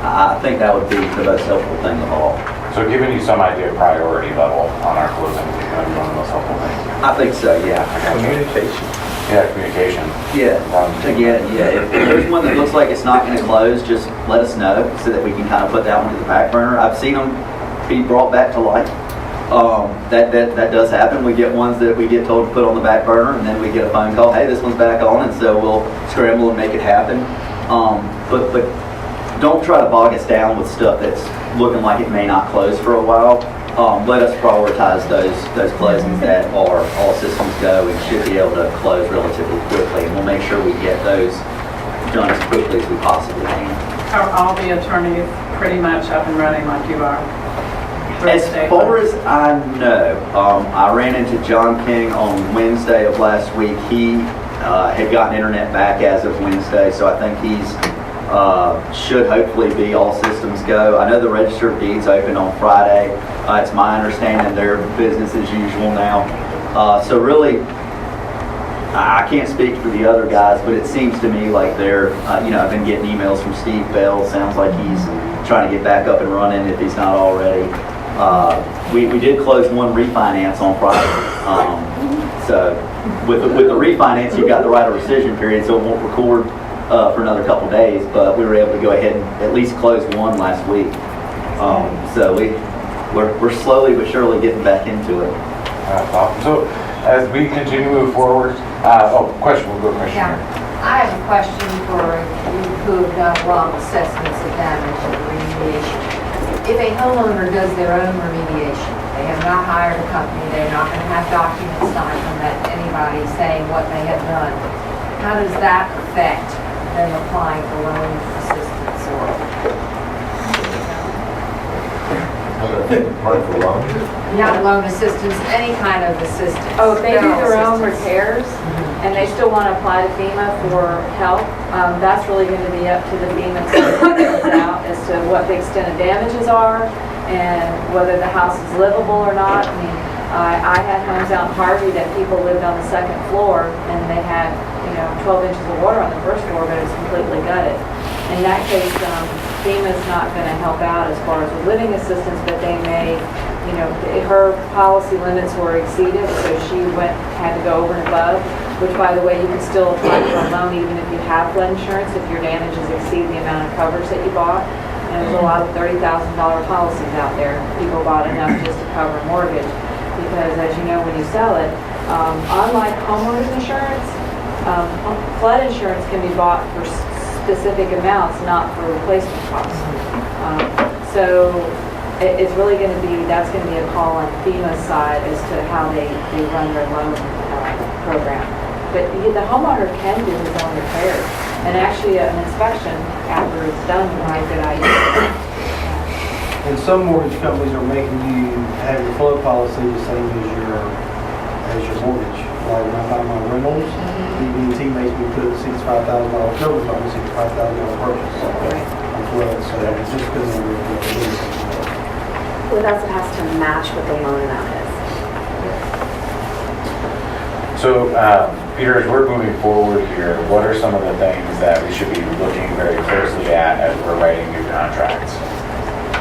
I think that would be the most helpful thing of all. So giving you some idea of priority level on our closing is going to be one of the most helpful things. I think so, yeah. Communication. Yeah, communication. Yeah, again, if there's one that looks like it's not going to close, just let us know so that we can kind of put that one to the back burner. I've seen them be brought back to life. That does happen. We get ones that we get told to put on the back burner, and then we get a phone call, hey, this one's back on, and so we'll scramble and make it happen. But don't try to bog us down with stuff that's looking like it may not close for a while. Let us prioritize those closings that are all systems go and should be able to close relatively quickly, and we'll make sure we get those done as quickly as we possibly can. Are all the attorneys pretty much up and running like you are? As far as I know, I ran into John King on Wednesday of last week. He had gotten internet back as of Wednesday, so I think he's should hopefully be all systems go. I know the Register of Deeds opened on Friday. It's my understanding they're business as usual now. So really, I can't speak for the other guys, but it seems to me like they're, I've been getting emails from Steve Bell. Sounds like he's trying to get back up and running if he's not already. We did close one refinance on Friday. So with the refinance, you've got the right of rescission period, so it won't record for another couple days, but we were able to go ahead and at least close one last week. So we're slowly but surely getting back into it. That's awesome. So as we continue to move forward, question, we'll go question here. I have a question for you who have done wrong assessments of damage and remediation. If a homeowner does their own remediation, they have not hired a company, they're not going to have documents signed from anybody saying what they have done, how does that affect them applying for loan assistance or? Not loan assistance, any kind of assistance. Oh, if they do their own assistance. repairs and they still want to apply to FEMA for help, that's really going to be up to the FEMA to figure out as to what the extent of damages are and whether the house is livable or not. I mean, I had homes out in Harvey that people lived on the second floor and they had 12 inches of water on the first floor, but it was completely gutted. In that case, FEMA's not going to help out as far as with living assistance, but they may, her policy limits were exceeded, so she had to go over and above, which, by the way, you can still apply for a loan even if you have flood insurance, if your damages exceed the amount of coverage that you bought. And there's a lot of $30,000 policies out there. People bought enough just to cover a mortgage, because as you know, when you sell it, unlike homeowners insurance, flood insurance can be bought for specific amounts, not for replacement costs. So it's really going to be, that's going to be a call on FEMA's side as to how they run their loan program. But the homeowner can do his own repairs, and actually an inspection after it's done would be a good idea. And some mortgage companies are making you have your flood policy the same as your as your mortgage. Like when I buy my rentals, BB&T makes me put a $65,000 coverage on a $65,000 purchase as well. So it's just because of the Well, that's what has to match what the loan amount is. So, Peter, as we're moving forward here, what are some of the things that we should be looking very closely at as we're writing new contracts?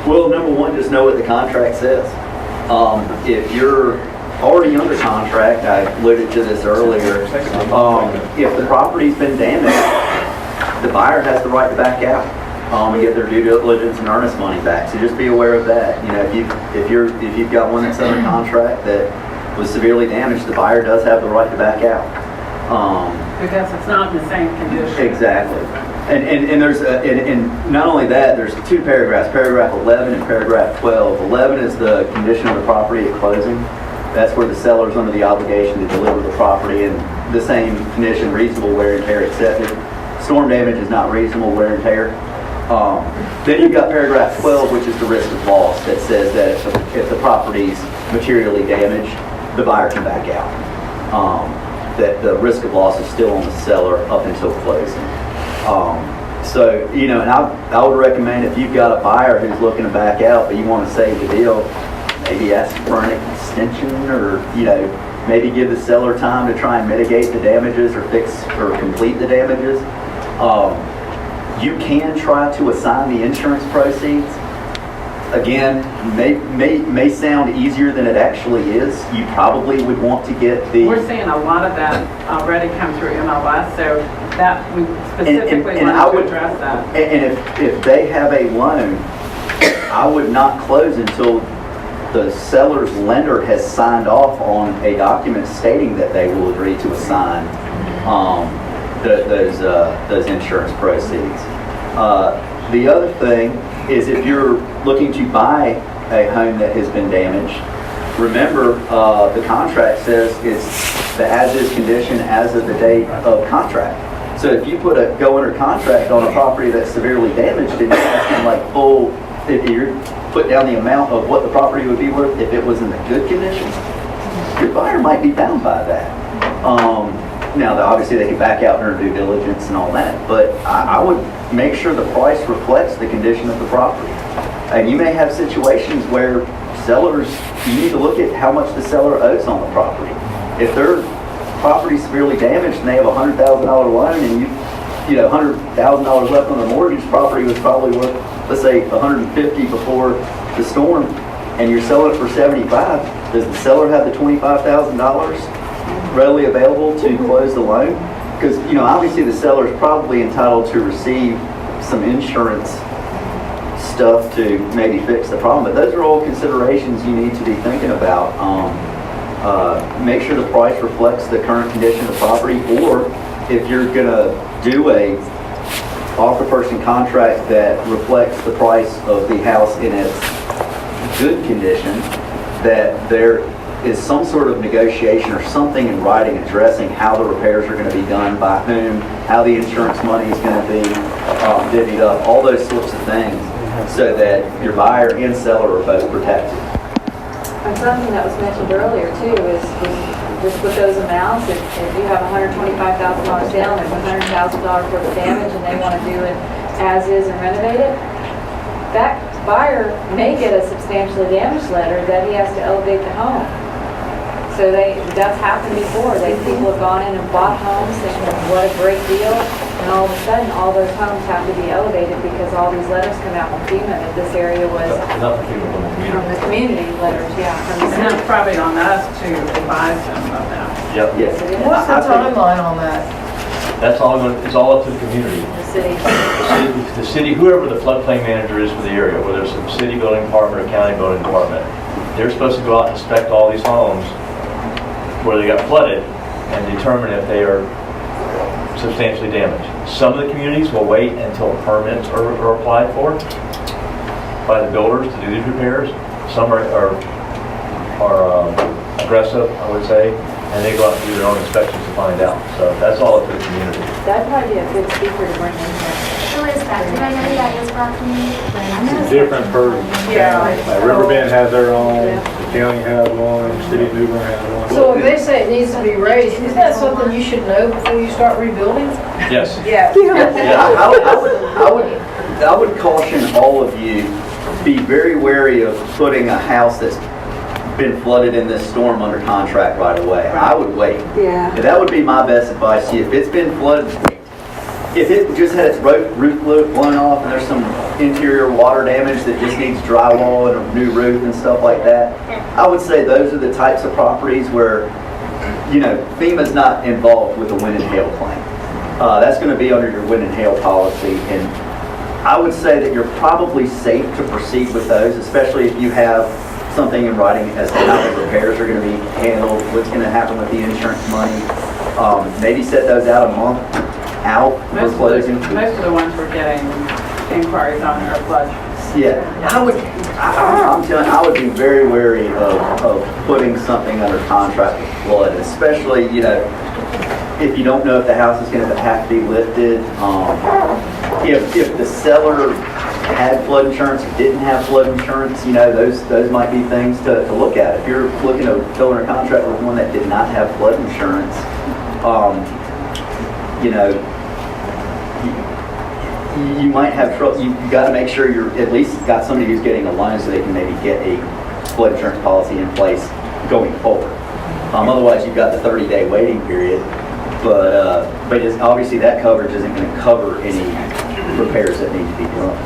Well, number one, just know what the contract says. If you're already under contract, I alluded to this earlier, if the property's been damaged, the buyer has the right to back out and get their due diligence and earnest money back. So just be aware of that. You know, if you've got one that's under contract that was severely damaged, the buyer does have the right to back out. Because it's not in the same condition. Exactly. And there's and not only that, there's two paragraphs, paragraph 11 and paragraph 12. 11 is the condition of the property at closing. That's where the seller's under the obligation to deliver the property, and the same condition, reasonable wear and tear accepted. Storm damage is not reasonable wear and tear. Then you've got paragraph 12, which is the risk of loss, that says that if the property's materially damaged, the buyer can back out. That the risk of loss is still on the seller up until closing. So, you know, and I would recommend if you've got a buyer who's looking to back out, but you want to save the deal, maybe ask for an extension, or, you know, maybe give the seller time to try and mitigate the damages or fix or complete the damages. You can try to assign the insurance proceeds. Again, may sound easier than it actually is. You probably would want to get the... We're seeing a lot of that already come through MLS, so that we specifically and wanted to address that. And if they have a loan, I would not close until the seller's lender has signed off on a document stating that they will agree to assign those insurance proceeds. The other thing is, if you're looking to buy a home that has been damaged, remember the contract says it's the as-is condition as of the date of contract. So if you go under contract on a property that's severely damaged, and you're asking like full, if you're put down the amount of what the property would be worth if it was in the good condition, your buyer might be bound by that. Now, obviously, they can back out during due diligence and all that, but I would make sure the price reflects the condition of the property. And you may have situations where sellers, you need to look at how much the seller owes on the property. If their property is severely damaged and they have a $100,000 loan, and you know, $100,000 left on the mortgage, property was probably worth, let's say, $150 before the storm, and you're selling it for $75, does the seller have the $25,000 readily available to close the loan? Because, you know, obviously the seller is probably entitled to receive some insurance stuff to maybe fix the problem, but those are all considerations you need to be thinking about. Make sure the price reflects the current condition of the property, or if you're going to do a offer person contract that reflects the price of the house in its good condition, that there is some sort of negotiation or something in writing addressing how the repairs are going to be done, by whom, how the insurance money is going to be divvied up, all those sorts of things, so that your buyer and seller are both protected. And something that was mentioned earlier too is just with those amounts, if you have $125,000 down, there's $100,000 worth of damage, and they want to do it as is and renovate it, that buyer may get a substantially damaged letter that he has to elevate the home. So that's happened before. People have gone in and bought homes thinking, what a great deal, and all of a sudden, all those homes have to be elevated because all these letters come out from FEMA that this area was from the community letters, yeah. And that's probably on us to advise them of that. Yep. Yes. What's the timeline on that? That's all it's all up to the community. The The city, whoever the floodplain manager is for the area, whether it's a city building department or county building department, they're supposed to go out and inspect all these homes where they got flooded and determine if they are substantially damaged. Some of the communities will wait until permits are applied for by the builders to do these repairs. Some are aggressive, I would say, and they go out and do their own inspections to find out. So that's all up to the community. That'd probably be a good speaker to bring in here. Who is that? Did I know who that is, Brock? It's different for, Yeah. like Riverbend has their own, county has one, city of New Bern has one. So if they say it needs to be raised, isn't that something you should know before you start rebuilding? Yes. Yes. I would caution all of you, be very wary of putting a house that's been flooded in this storm under contract right away. I would wait. Yeah. That would be my best advice to you. If it's been flooded, wait. If it just had its roof blown off and there's some interior water damage that just needs drywall and a new roof and stuff like that, I would say those are the types of properties where, you know, FEMA's not involved with a wind and hail claim. That's going to be under your wind and hail policy, and I would say that you're probably safe to proceed with those, especially if you have something in writing as to how the repairs are going to be handled, what's going to happen with the insurance money. Maybe set those out a month out for closing. Most of the ones we're getting inquiries on are flood. Yeah, I'm telling you, I would be very wary of putting something under contract with flood, especially, you know, if you don't know if the house is going to have to be lifted. If the seller had flood insurance or didn't have flood insurance, you know, those might be things to look at. If you're looking to go under contract with one that did not have flood insurance, you know, you might have trouble. You got to make sure you're at least got somebody who's getting a loan so they can maybe get a flood insurance policy in place going forward. Otherwise, you've got the 30-day waiting period. But obviously that coverage isn't going to cover any repairs that need to be done.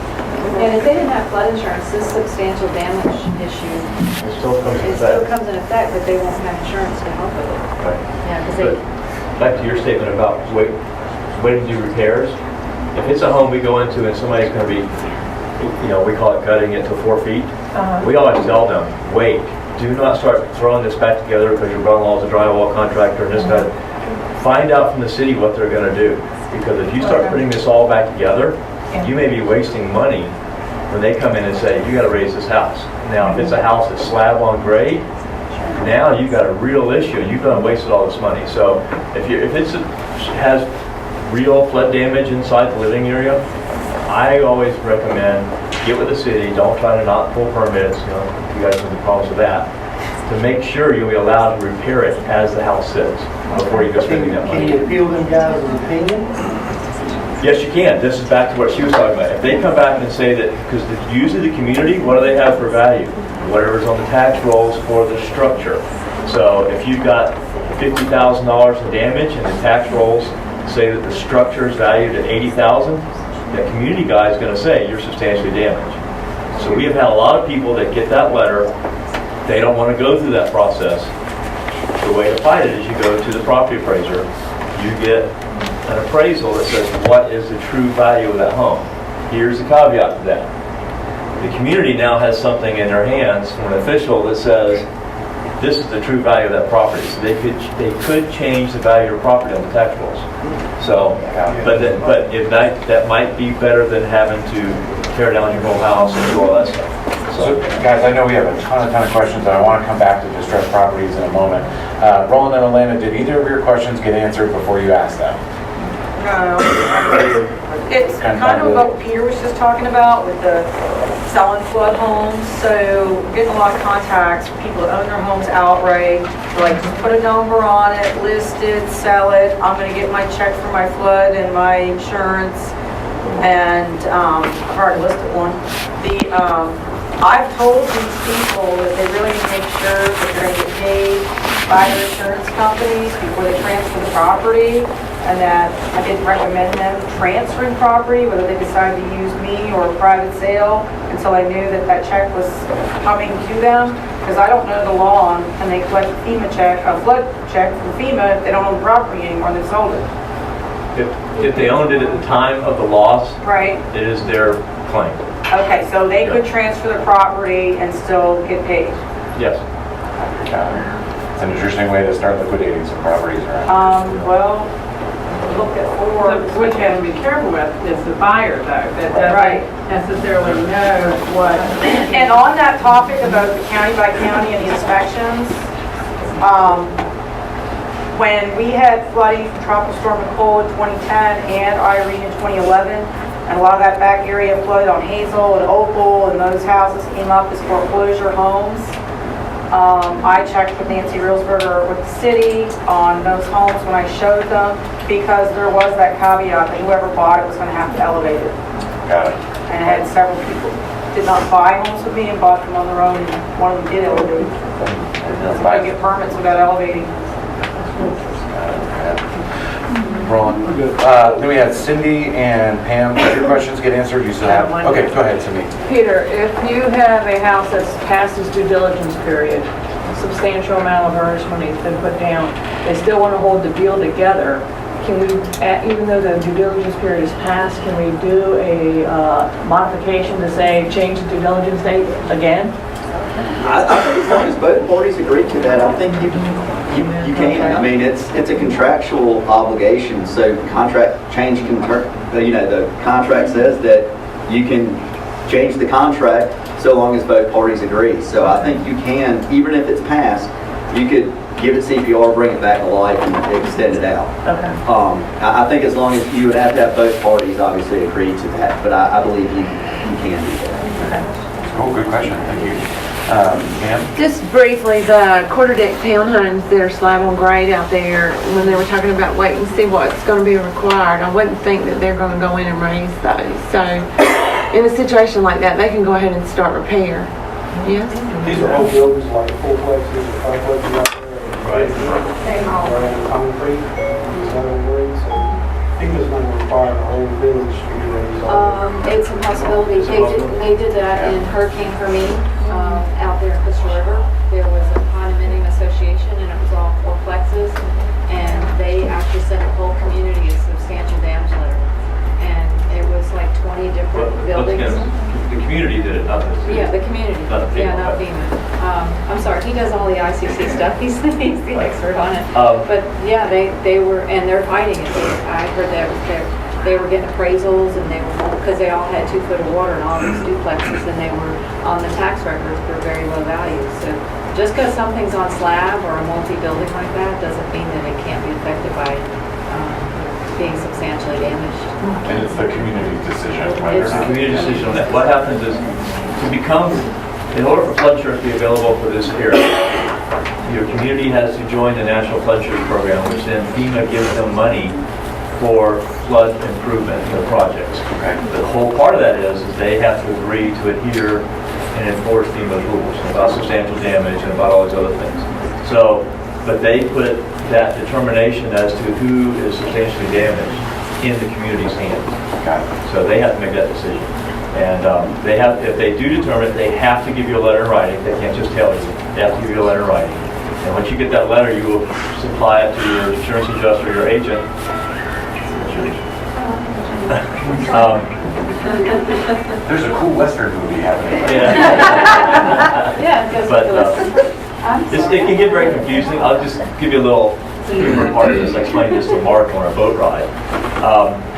And if they didn't have flood insurance, this substantial damage issue, It still comes it still comes in effect, but they won't have insurance to help with it. Right. Yeah, because But back to your statement about waiting to do repairs. If it's a home we go into and somebody's going to be, you know, we call it gutting it to 4 feet, we always tell them, wait, do not start throwing this back together because your brother-in-law is a drywall contractor and this guy. Find out from the city what they're going to do, because if you start putting this all back together, you may be wasting money when they come in and say, you got to raise this house. Now, if it's a house that's slab on grade, now you've got a real issue. You've done wasted all this money. So if it has real flood damage inside the living area, I always recommend get with the city. Don't try to not pull permits. You know, you guys have the problems with that. To make sure you'll be allowed to repair it as the house sits before you go spending that money. Can you appeal them guys' opinion? Yes, you can. This is back to what she was talking about. If they come back and say that, because usually the community, what do they have for value? Whatever's on the tax rolls for the structure. So if you've got $50,000 in damage and the tax rolls say that the structure is valued at $80,000, the community guy is going to say you're substantially damaged. So we have had a lot of people that get that letter. They don't want to go through that process. The way to fight it is you go to the property appraiser. You get an appraisal that says what is the true value of that home. Here's the caveat to that. The community now has something in their hands from an official that says this is the true value of that property. So they could change the value of your property on the tax rolls. So, but if that might be better than having to tear down your whole house and do all that stuff. So, guys, I know we have a ton of questions, and I want to come back to distressed properties in a moment. Roland and Elena, did either of your questions get answered before you asked them? No. It's kind of what Peter was just talking about with the selling flood homes. So getting a lot of contacts with people that own their homes outright. They're like, just put a number on it, list it, sell it. I'm going to get my check for my flood and my insurance. And I've already listed one. I've told these people that they really need to make sure that they're going to get paid by their insurance companies before they transfer the property, and that I didn't recommend them transferring property, whether they decide to use me or a private sale, until I knew that that check was coming to them, because I don't know the law on can they collect a FEMA check, a flood check from FEMA if they don't own the property anymore, they've sold it. If they owned it at the time of the loss, right, it is their claim. Okay, so they could transfer the property and still get paid? Yes. It's an interesting way to start liquidating some properties around. Well, look at What you have to be careful with is the buyer, though, that Right. doesn't necessarily know what. And on that topic about the county by county and the inspections, when we had flooding from Tropical Storm Nicole in 2010 and Irene in 2011, and a lot of that back area flooded on Hazel and Opal, and those houses came up as foreclosure homes. I checked with Nancy Reelsberger with the city on those homes when I showed them, because there was that caveat that whoever bought it was gonna have to elevate it. Got it. And I had several people did not buy homes with me and bought them on their own, and one of them did elevate. So I get permits without elevating. Ron. Then we had Cindy and Pam. Did your questions get answered? You still have? Okay, go ahead, Cindy. Peter, if you have a house that's past its due diligence period, a substantial amount of earnest money has been put down, they still want to hold the deal together, can we, even though the due diligence period is passed, can we do a modification to say change the due diligence date again? I think as long as both parties agree to that, I think you can. I mean, it's a contractual obligation, so contract change can, the contract says that you can change the contract so long as both parties agree. So I think you can, even if it's passed, you could give it CPR, bring it back to life, and extend it out. Okay. I think as long as you would have to have both parties obviously agree to that, but I believe you can do that. Oh, good question. Thank you. Ma'am? Just briefly, the quarter deck townhomes that are slab on grade out there, when they were talking about wait and see what's going to be required, I wouldn't think that they're going to go in and raise those. So in a situation like that, they can go ahead and start repair. Yes? These are all buildings like fourplexes or fiveplexes out there. Right. Around concrete, slab on grade, so I think it's going to require the whole village to be raised. It's a possibility. They did that in Hurricane Hermine, out there in Crystal River. There was a condominium association and it was all fourplexes, and they actually sent the whole community a substantial damage letter. And it was like 20 different buildings. The community did it, not the city. Yeah, the community. Not FEMA. Yeah, not FEMA. I'm sorry, he does all the ICC stuff. He's the expert on it. But yeah, they were, and they're fighting it. I heard that they were getting appraisals, and they were, because they all had 2 foot of water in all these duplexes, and they were on the tax records for very low values. So just because something's on slab or a multi-building like that doesn't mean that it can't be affected by being substantially damaged. And it's the community's decision. It's a community decision on that. What happens is, in order for flood insurance to be available for this area, your community has to join the National Flood Insurance Program, which then FEMA gives them money for flood improvement projects. Okay. The whole part of that is they have to agree to adhere and enforce FEMA's rules about substantial damage and about all these other things. So, but they put that determination as to who is substantially damaged in the community's hands. Got it. So they have to make that decision. And they have, if they do determine it, they have to give you a letter in writing. They can't just tell you. They have to give you a letter in writing. And once you get that letter, you will supply it to your insurance adjuster, your agent. There's a cool Western movie happening. Yeah. But it can get very confusing. I'll just give you a little part of this. I explained this to Mark on our boat ride.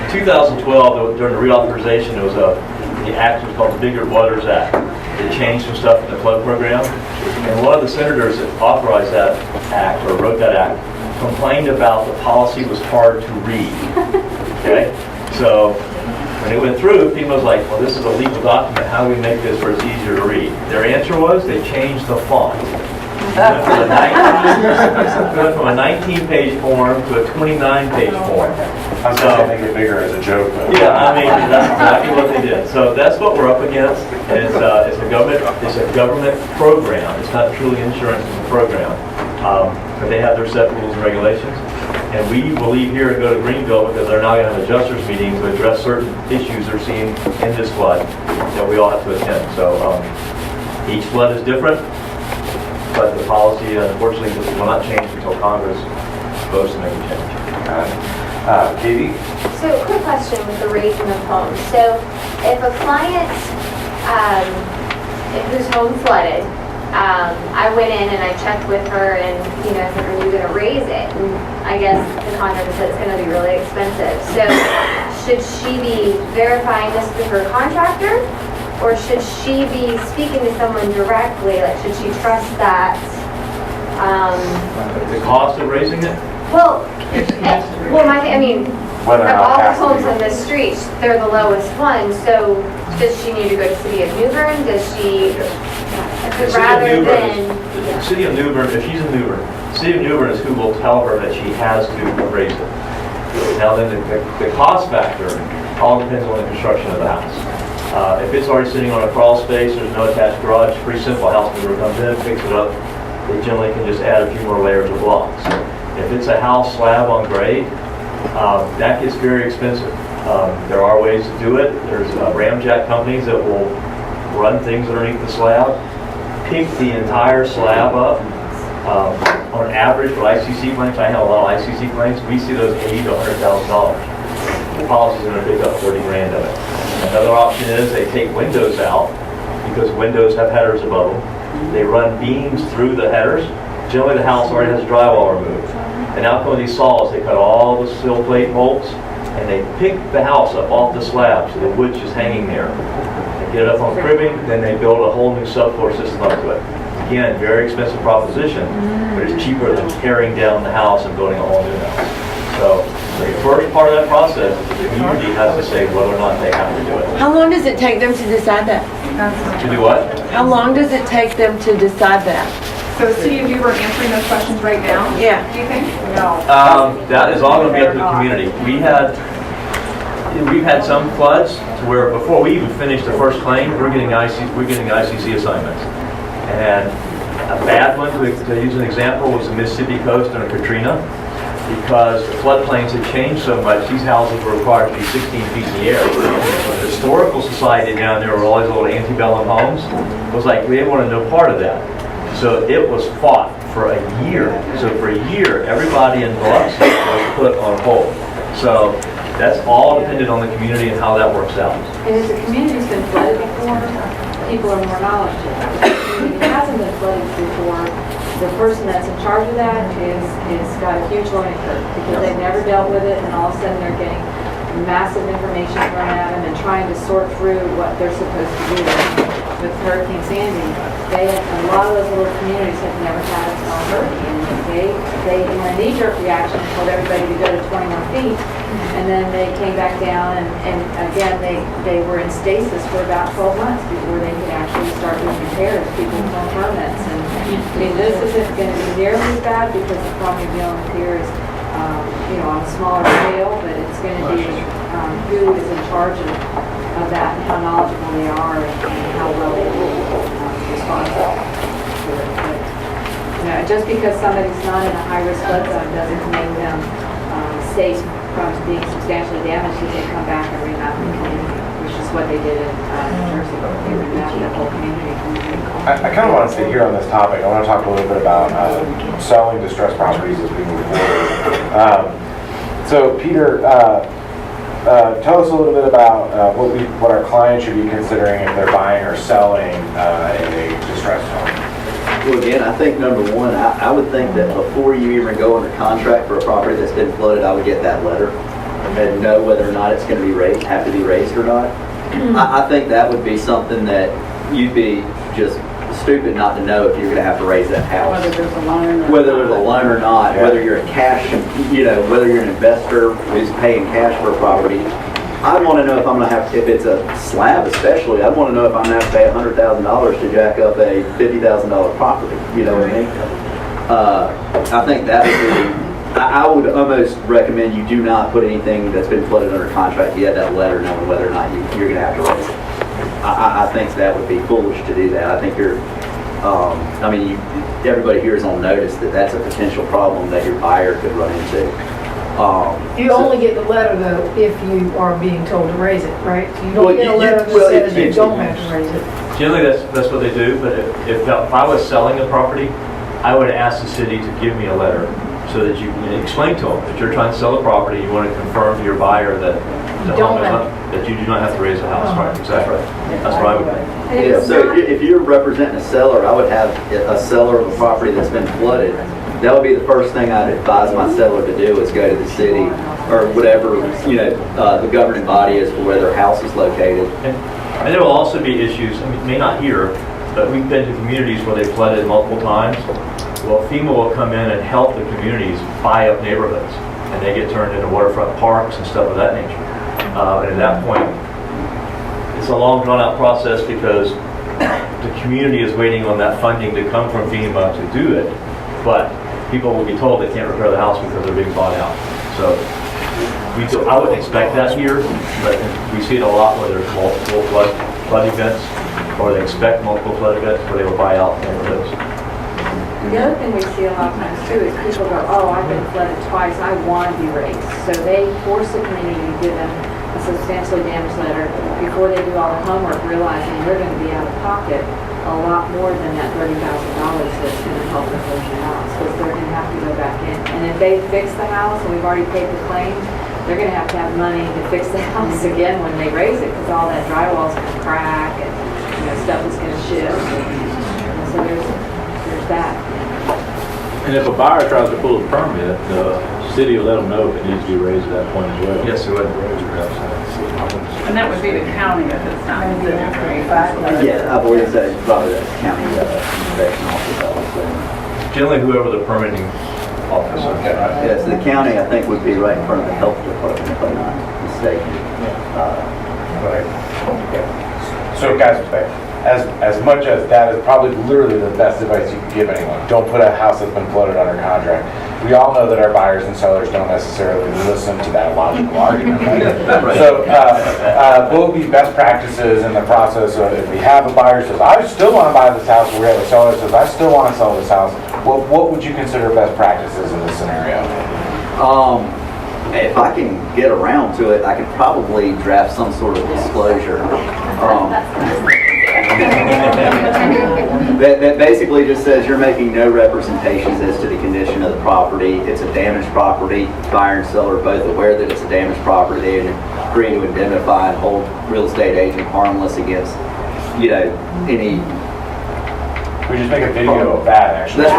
In 2012, during the reauthorization, there was the act was called the Bigger Waters Act. It changed some stuff in the flood program. And one of the senators that authorized that act, or wrote that act, complained about the policy was hard to read. Okay? So when it went through, FEMA was like, well, this is a legal document. How do we make this where it's easier to read? Their answer was they changed the font. It went from a 19-page form to a 29-page form. I'm sorry, they make it bigger as a joke, though. Yeah, I mean, that's exactly what they did. So that's what we're up against. It's a government program. It's not truly insurance, it's a program. But they have their set rules and regulations. And we will leave here and go to Greenville because they're now going to have adjusters meeting to address certain issues they're seeing in this flood that we all have to attend. So each flood is different, but the policy, unfortunately, will not change until Congress votes to make a change. Katie? So, quick question with the raising of homes. So, if a client whose home flooded, I went in and I checked with her and, I said, are you going to raise it? And I guess the contractor said it's going to be really expensive. So, should she be verifying this with her contractor? Or should she be speaking to someone directly? Like, should she trust that? The cost of raising it? Well, all the homes on this street, they're the lowest ones. So, does she need to go to City of New Bern? Does she? But rather than, The city of New Bern, if she's in New Bern, the city of New Bern is who will tell her that she has to raise it. Now then, the cost factor all depends on the construction of the house. If it's already sitting on a crawl space, there's no attached garage, pretty simple. House mover comes in, picks it up, they generally can just add a few more layers of blocks. If it's a house slab on grade, that gets very expensive. There are ways to do it. There's ramjack companies that will run things underneath the slab, pick the entire slab up. On average for ICC planks, I have a lot of ICC planks, we see those $80,000 to $100,000. The policy's going to pick up 30 grand of it. Another option is they take windows out because windows have headers above them. They run beams through the headers. Generally the house already has drywall removed. And now come with these saws, they cut all the sill plate bolts and they pick the house up off the slab so the wood's just hanging there. They get it up on cribbing, then they build a whole new subfloor system up to it. Again, very expensive proposition, but it's cheaper than tearing down the house and building a whole new house. So the first part of that process is the community has to say whether or not they have to do it. How long does it take them to decide that? To do what? How long does it take them to decide that? So is City of New Bern answering those questions right now? Yeah. Do you think? No. That is all going to be up to the community. We've had some floods to where before we even finished the first claim, we're getting ICC assignments. And a bad one, to use an example, was the Mississippi coast under Katrina. Because the floodplains had changed so much, these houses were required to be 16 feet in the air. The historical society down there, where all these little antebellum homes, was like, we didn't want no part of that. So it was fought for a year. So for a year, everybody in Biloxi was put on hold. So that's all dependent on the community and how that works out. And if the community's been flooded before, people are more knowledgeable. If the community hasn't been flooded before, the person that's in charge of that is got a huge learning curve because they've never dealt with it, and all of a sudden they're getting massive information thrown at them and trying to sort through what they're supposed to do. With Hurricane Sandy, a lot of those little communities have never had a small hurricane. They in a knee-jerk reaction, told everybody to go to 21 feet, and then they came back down, and again, they were in stasis for about 12 months before they could actually start doing repairs, people from permits. And I mean, this isn't going to be nearly as bad because the problem you're dealing with here is, on a smaller scale, but it's going to be who is in charge of that and how knowledgeable they are and how well they will respond to it. But, just because somebody's not in a high-risk flood zone doesn't make them safe from being substantially damaged if they come back and remap the community, which is what they did in New Jersey. They remapped the whole community. I kind of want to stay here on this topic. I want to talk a little bit about selling distressed properties as we move forward. So Peter, tell us a little bit about what our clients should be considering if they're buying or selling a distressed home. Well, again, I think number one, I would think that before you even go under contract for a property that's been flooded, I would get that letter and know whether or not it's going to be raised, have to be raised or not. I think that would be something that you'd be just stupid not to know if you're going to have to raise that house. Whether there's a loan or whether there's a loan or not, whether you're a cash, whether you're an investor who's paying cash for a property. I'd want to know if I'm going to have, if it's a slab especially, I'd want to know if I'm going to have to pay $100,000 to jack up a $50,000 property. You know what I mean? I think that would be, I would almost recommend you do not put anything that's been flooded under contract yet, that letter knowing whether or not you're going to have to raise it. I think that would be foolish to do that. I think everybody here is on notice that that's a potential problem that your buyer could run into. You only get the letter though if you are being told to raise it, right? You don't get a letter that says you don't have to raise it. Generally, that's what they do, but if I was selling a property, I would ask the city to give me a letter so that you can explain to them that you're trying to sell the property, you want to confirm to your buyer that that you do not have to raise the house. Right, exactly right. That's what I would do. Yeah, so if you're representing a seller, I would have a seller of a property that's been flooded. That would be the first thing I'd advise my seller to do is go to the city or whatever, the governing body is for where their house is located. And there will also be issues, may not here, but we've been to communities where they flooded multiple times. Well, FEMA will come in and help the communities buy up neighborhoods, and they get turned into waterfront parks and stuff of that nature. And at that point, it's a long, drawn-out process because the community is waiting on that funding to come from FEMA to do it, but people will be told they can't repair the house because they're being bought out. So I wouldn't expect that here, but we see it a lot where there's multiple flood events, or they expect multiple flood events where they will buy out neighborhoods. The other thing we see a lot of times too is people go, oh, I've been flooded twice, I want to be raised. So they force the community to give them a substantially damaged letter before they do all the homework, realizing they're going to be out of pocket a lot more than that $30,000 that's going to help them fix the house, because they're going to have to go back in. And if they fix the house and we've already paid the claim, they're going to have money to fix the house again when they raise it, because all that drywall's going to crack and stuff is going to shift. And so there's that. And if a buyer tries to pull a permit, the city will let them know if it needs to be raised at that point as well. Yes, it would. And that would be the county at this time. Yeah, I believe that probably the county inspection office. Generally, whoever the permitting officer. Yes, the county, I think, would be right in front of the health department, if I'm not mistaken. Right. So guys, as much as that is probably literally the best advice you could give anyone, don't put a house that's been flooded under contract. We all know that our buyers and sellers don't necessarily listen to that logical argument. Right? So what would be best practices in the process of, if we have a buyer who says, I still want to buy this house, or we have a seller who says, I still want to sell this house, what would you consider best practices in this scenario? If I can get around to it, I could probably draft some sort of disclosure. That basically just says you're making no representations as to the condition of the property. It's a damaged property. Buyer and seller are both aware that it's a damaged property. They agree to indemnify and hold real estate agent harmless against, any. We just make a video of that, actually. That's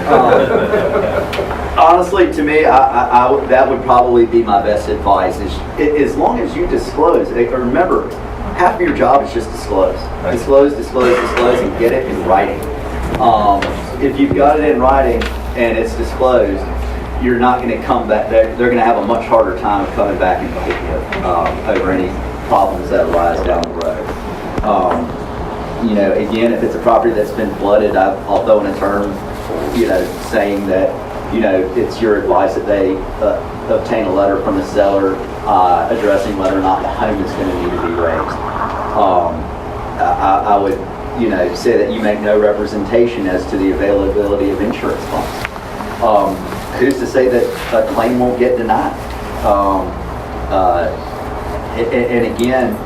right. Honestly, to me, that would probably be my best advice. Is as long as you disclose. Remember, half of your job is just disclose. Disclose, and get it in writing. If you've got it in writing and it's disclosed, you're not going to come back. They're going to have a much harder time coming back and bite you over any problems that arise down the road. Again, if it's a property that's been flooded, I'll throw in a term, saying that, it's your advice that they obtain a letter from the seller addressing whether or not the home is going to need to be raised. I would, say that you make no representation as to the availability of insurance funds. Who's to say that a claim won't get denied? And again,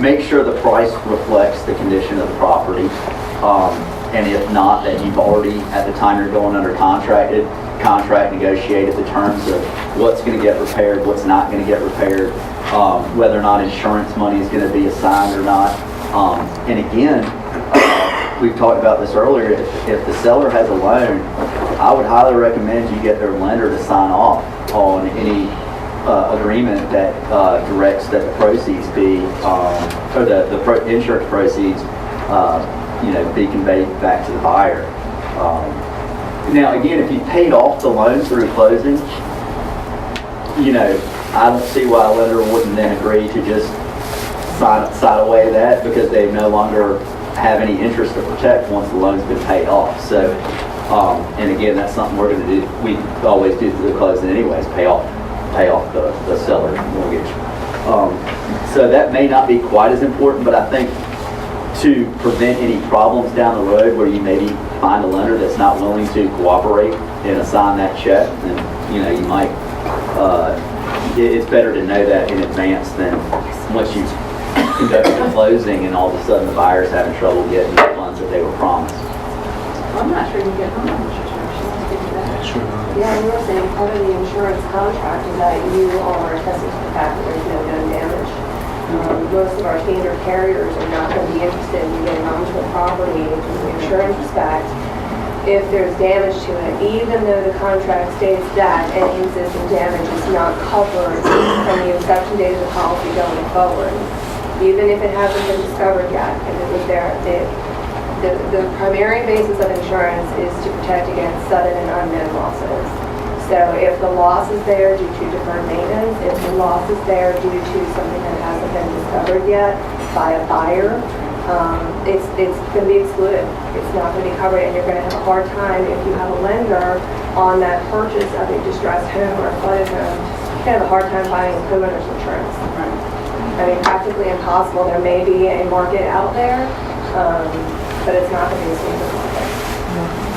make sure the price reflects the condition of the property. And if not, that you've already, at the time you're going under contract negotiated the terms of what's going to get repaired, what's not going to get repaired, whether or not insurance money is going to be assigned or not. And again, we've talked about this earlier, if the seller has a loan, I would highly recommend you get their lender to sign off on any agreement that directs that the proceeds be, or the insurance proceeds, be conveyed back to the buyer. Now, again, if you paid off the loan through closing, I don't see why a lender wouldn't then agree to just sign away that, because they no longer have any interest to protect once the loan's been paid off. So, and again, that's something we're going to do. We always do through the closing anyways, pay off the seller's mortgage. So that may not be quite as important, but I think to prevent any problems down the road where you maybe find a lender that's not willing to cooperate and assign that check, then you might. It's better to know that in advance than once you conduct the closing and all of a sudden the buyer's having trouble getting the funds that they were promised. I'm not sure you get homeowners insurance. Yeah, we were saying part of the insurance contract is that you are attesting to the fact that there's no known damage. Most of our standard carriers are not going to be interested in getting onto a property from the insurance respect if there's damage to it, even though the contract states that any existing damage is not covered from the inception date of the policy going forward, even if it hasn't been discovered yet. If it was there, the primary basis of insurance is to protect against sudden and unknown losses. So if the loss is there due to deferred maintenance, if the loss is there due to something that hasn't been discovered yet by a buyer, it's going to be excluded. It's not going to be covered, and you're going to have a hard time if you have a lender on that purchase of a distressed home or a flooded home. You have a hard time finding homeowners insurance. I mean, practically impossible. There may be a market out there, but it's not going to be a standard market.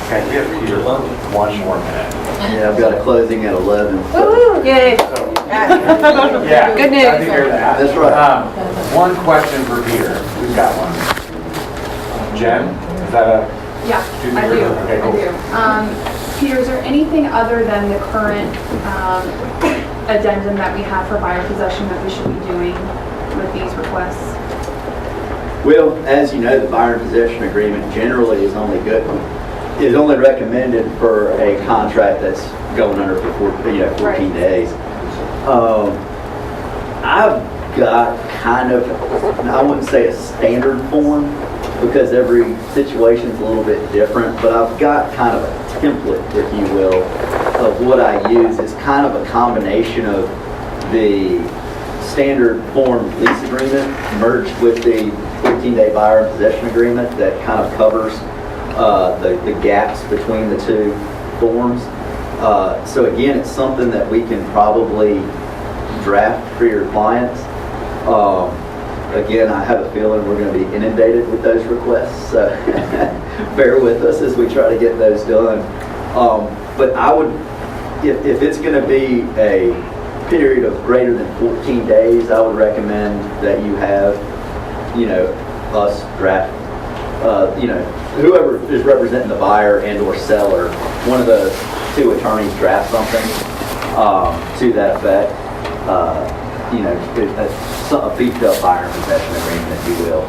Okay, we have Peter, 1 more minute. Yeah, I've got a closing at 11. Woo! Yay! Yeah. Good news. Glad to hear that. That's right. One question for Peter. Who's got one? Jen, is that a? Yeah, do I your- do. Okay, cool. I do. Peter, is there anything other than the current addendum that we have for buyer possession that we should be doing with these requests? Well, as you know, the buyer possession agreement generally is only recommended for a contract that's going under for 14 days. I've got kind of, I wouldn't say a standard form because every situation's a little bit different, but I've got kind of a template, if you will, of what I use. It's kind of a combination of the standard form lease agreement merged with the 14-day buyer possession agreement that kind of covers the gaps between the two forms. So again, it's something that we can probably draft for your clients. Again, I have a feeling we're going to be inundated with those requests, so bear with us as we try to get those done. But I would, if it's going to be a period of greater than 14 days, I would recommend that you have, us draft, whoever is representing the buyer and or seller, one of the two attorneys draft something to that effect. A beefed-up buyer possession agreement, if you will.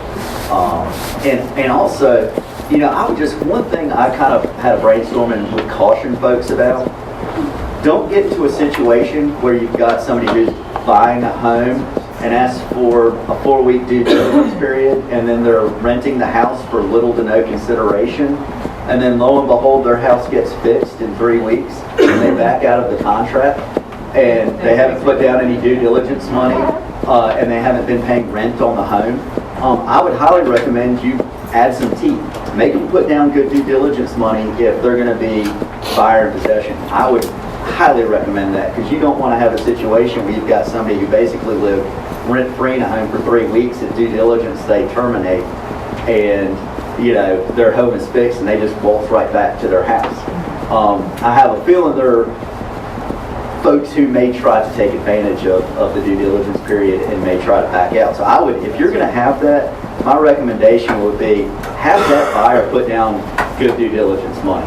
And also, I would just, one thing I kind of had a brainstorming and would caution folks about, don't get into a situation where you've got somebody who's buying a home and asks for a 4-week due diligence period, and then they're renting the house for little to no consideration, and then lo and behold, their house gets fixed in 3 weeks, and they back out of the contract, and they haven't put down any due diligence money, and they haven't been paying rent on the home. I would highly recommend you add some teeth. Make them put down good due diligence money if they're going to be buyer in possession. I would highly recommend that because you don't want to have a situation where you've got somebody who basically lived rent-free in a home for 3 weeks. At due diligence, they terminate, and their home is fixed, and they just waltz right back to their house. I have a feeling there are folks who may try to take advantage of the due diligence period and may try to back out. So I would, if you're going to have that, my recommendation would be have that buyer put down good due diligence money.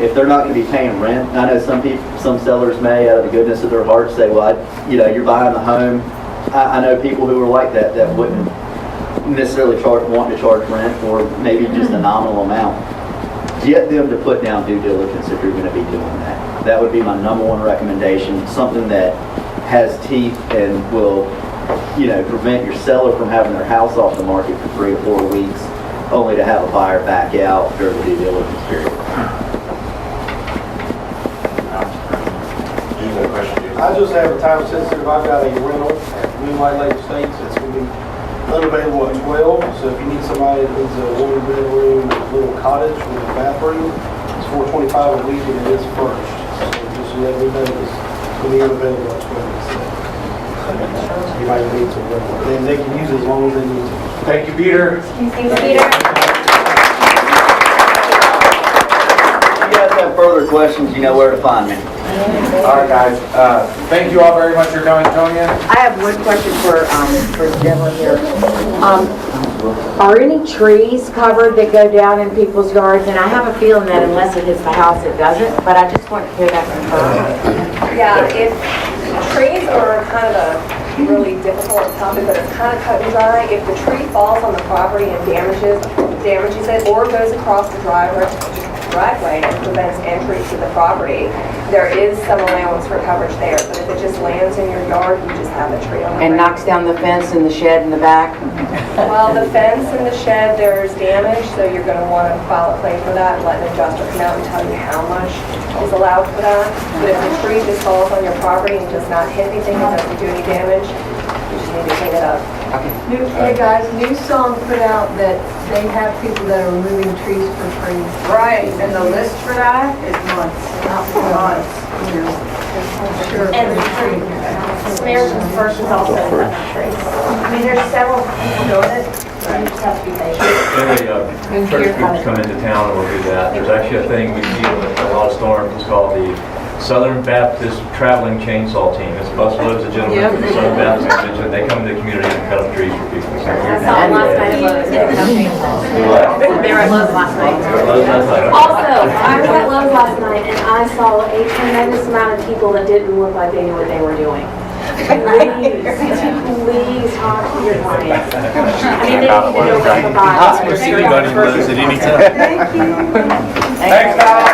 If they're not going to be paying rent, I know some sellers may, out of the goodness of their heart, say, well, you're buying the home. I know people who are like that wouldn't necessarily want to charge rent or maybe just a nominal amount. Get them to put down due diligence if you're going to be doing that. That would be my number one recommendation, something that has teeth and will, prevent your seller from having their house off the market for 3 or 4 weeks, only to have a buyer back out during the due diligence period. I just have a time sensitive. I've got a rental at Moonlight Lake Estates. It's going to be unavailable at 12. So if you need somebody that needs a 1-bedroom little cottage with a bathroom, it's $425 a week and it is furnished. So just so that we know it's going to be unavailable at 12. So you might need some rental. And they can use it as long as they need to. Thank you, Peter. Thanks, Peter. If you guys have further questions, you know where to find me. All right, guys. Thank you all very much for coming, Tonya. I have one question for Deborah here. Are any trees covered that go down in people's yards? And I have a feeling that unless it hits the house, it doesn't, but I just want to hear that from her. Yeah, if trees are kind of a really difficult topic, but it's kind of cut and dry. If the tree falls on the property and damages it or goes across the driveway and prevents entry to the property, there is some allowance for coverage there. But if it just lands in your yard, you just have a tree on the And knocks down the fence and the shed in the back? Well, the fence and the shed, there's damage, so you're going to want to file a claim for that and let an adjuster come out and tell you how much is allowed for that. But if the tree just falls on your property and does not hit anything, it doesn't do any damage, you just need to clean it up. Hey guys, new song put out that they have people that are removing trees for free. Right, and the list for that is months, not months. Sure. And Samaritan's First is also cutting trees. I mean, there's several people doing it, so you just have to be patient. And church groups come into town and will do that. There's actually a thing we deal with a lot of storms. It's called the Southern Baptist Traveling Chainsaw Team. It's busloads of gentlemen from the Southern Baptist Convention. They come into the community and cut up trees for people. I saw them last night at Lowe's, picking up chainsaws. They were at Lowe's last night. Also, I was at Lowe's last night and I saw a tremendous amount of people that didn't look like they knew what they were doing. Please talk to your clients. I mean, they need to know what to buy. Anybody knows at any time. Thank you. Thanks, Tom.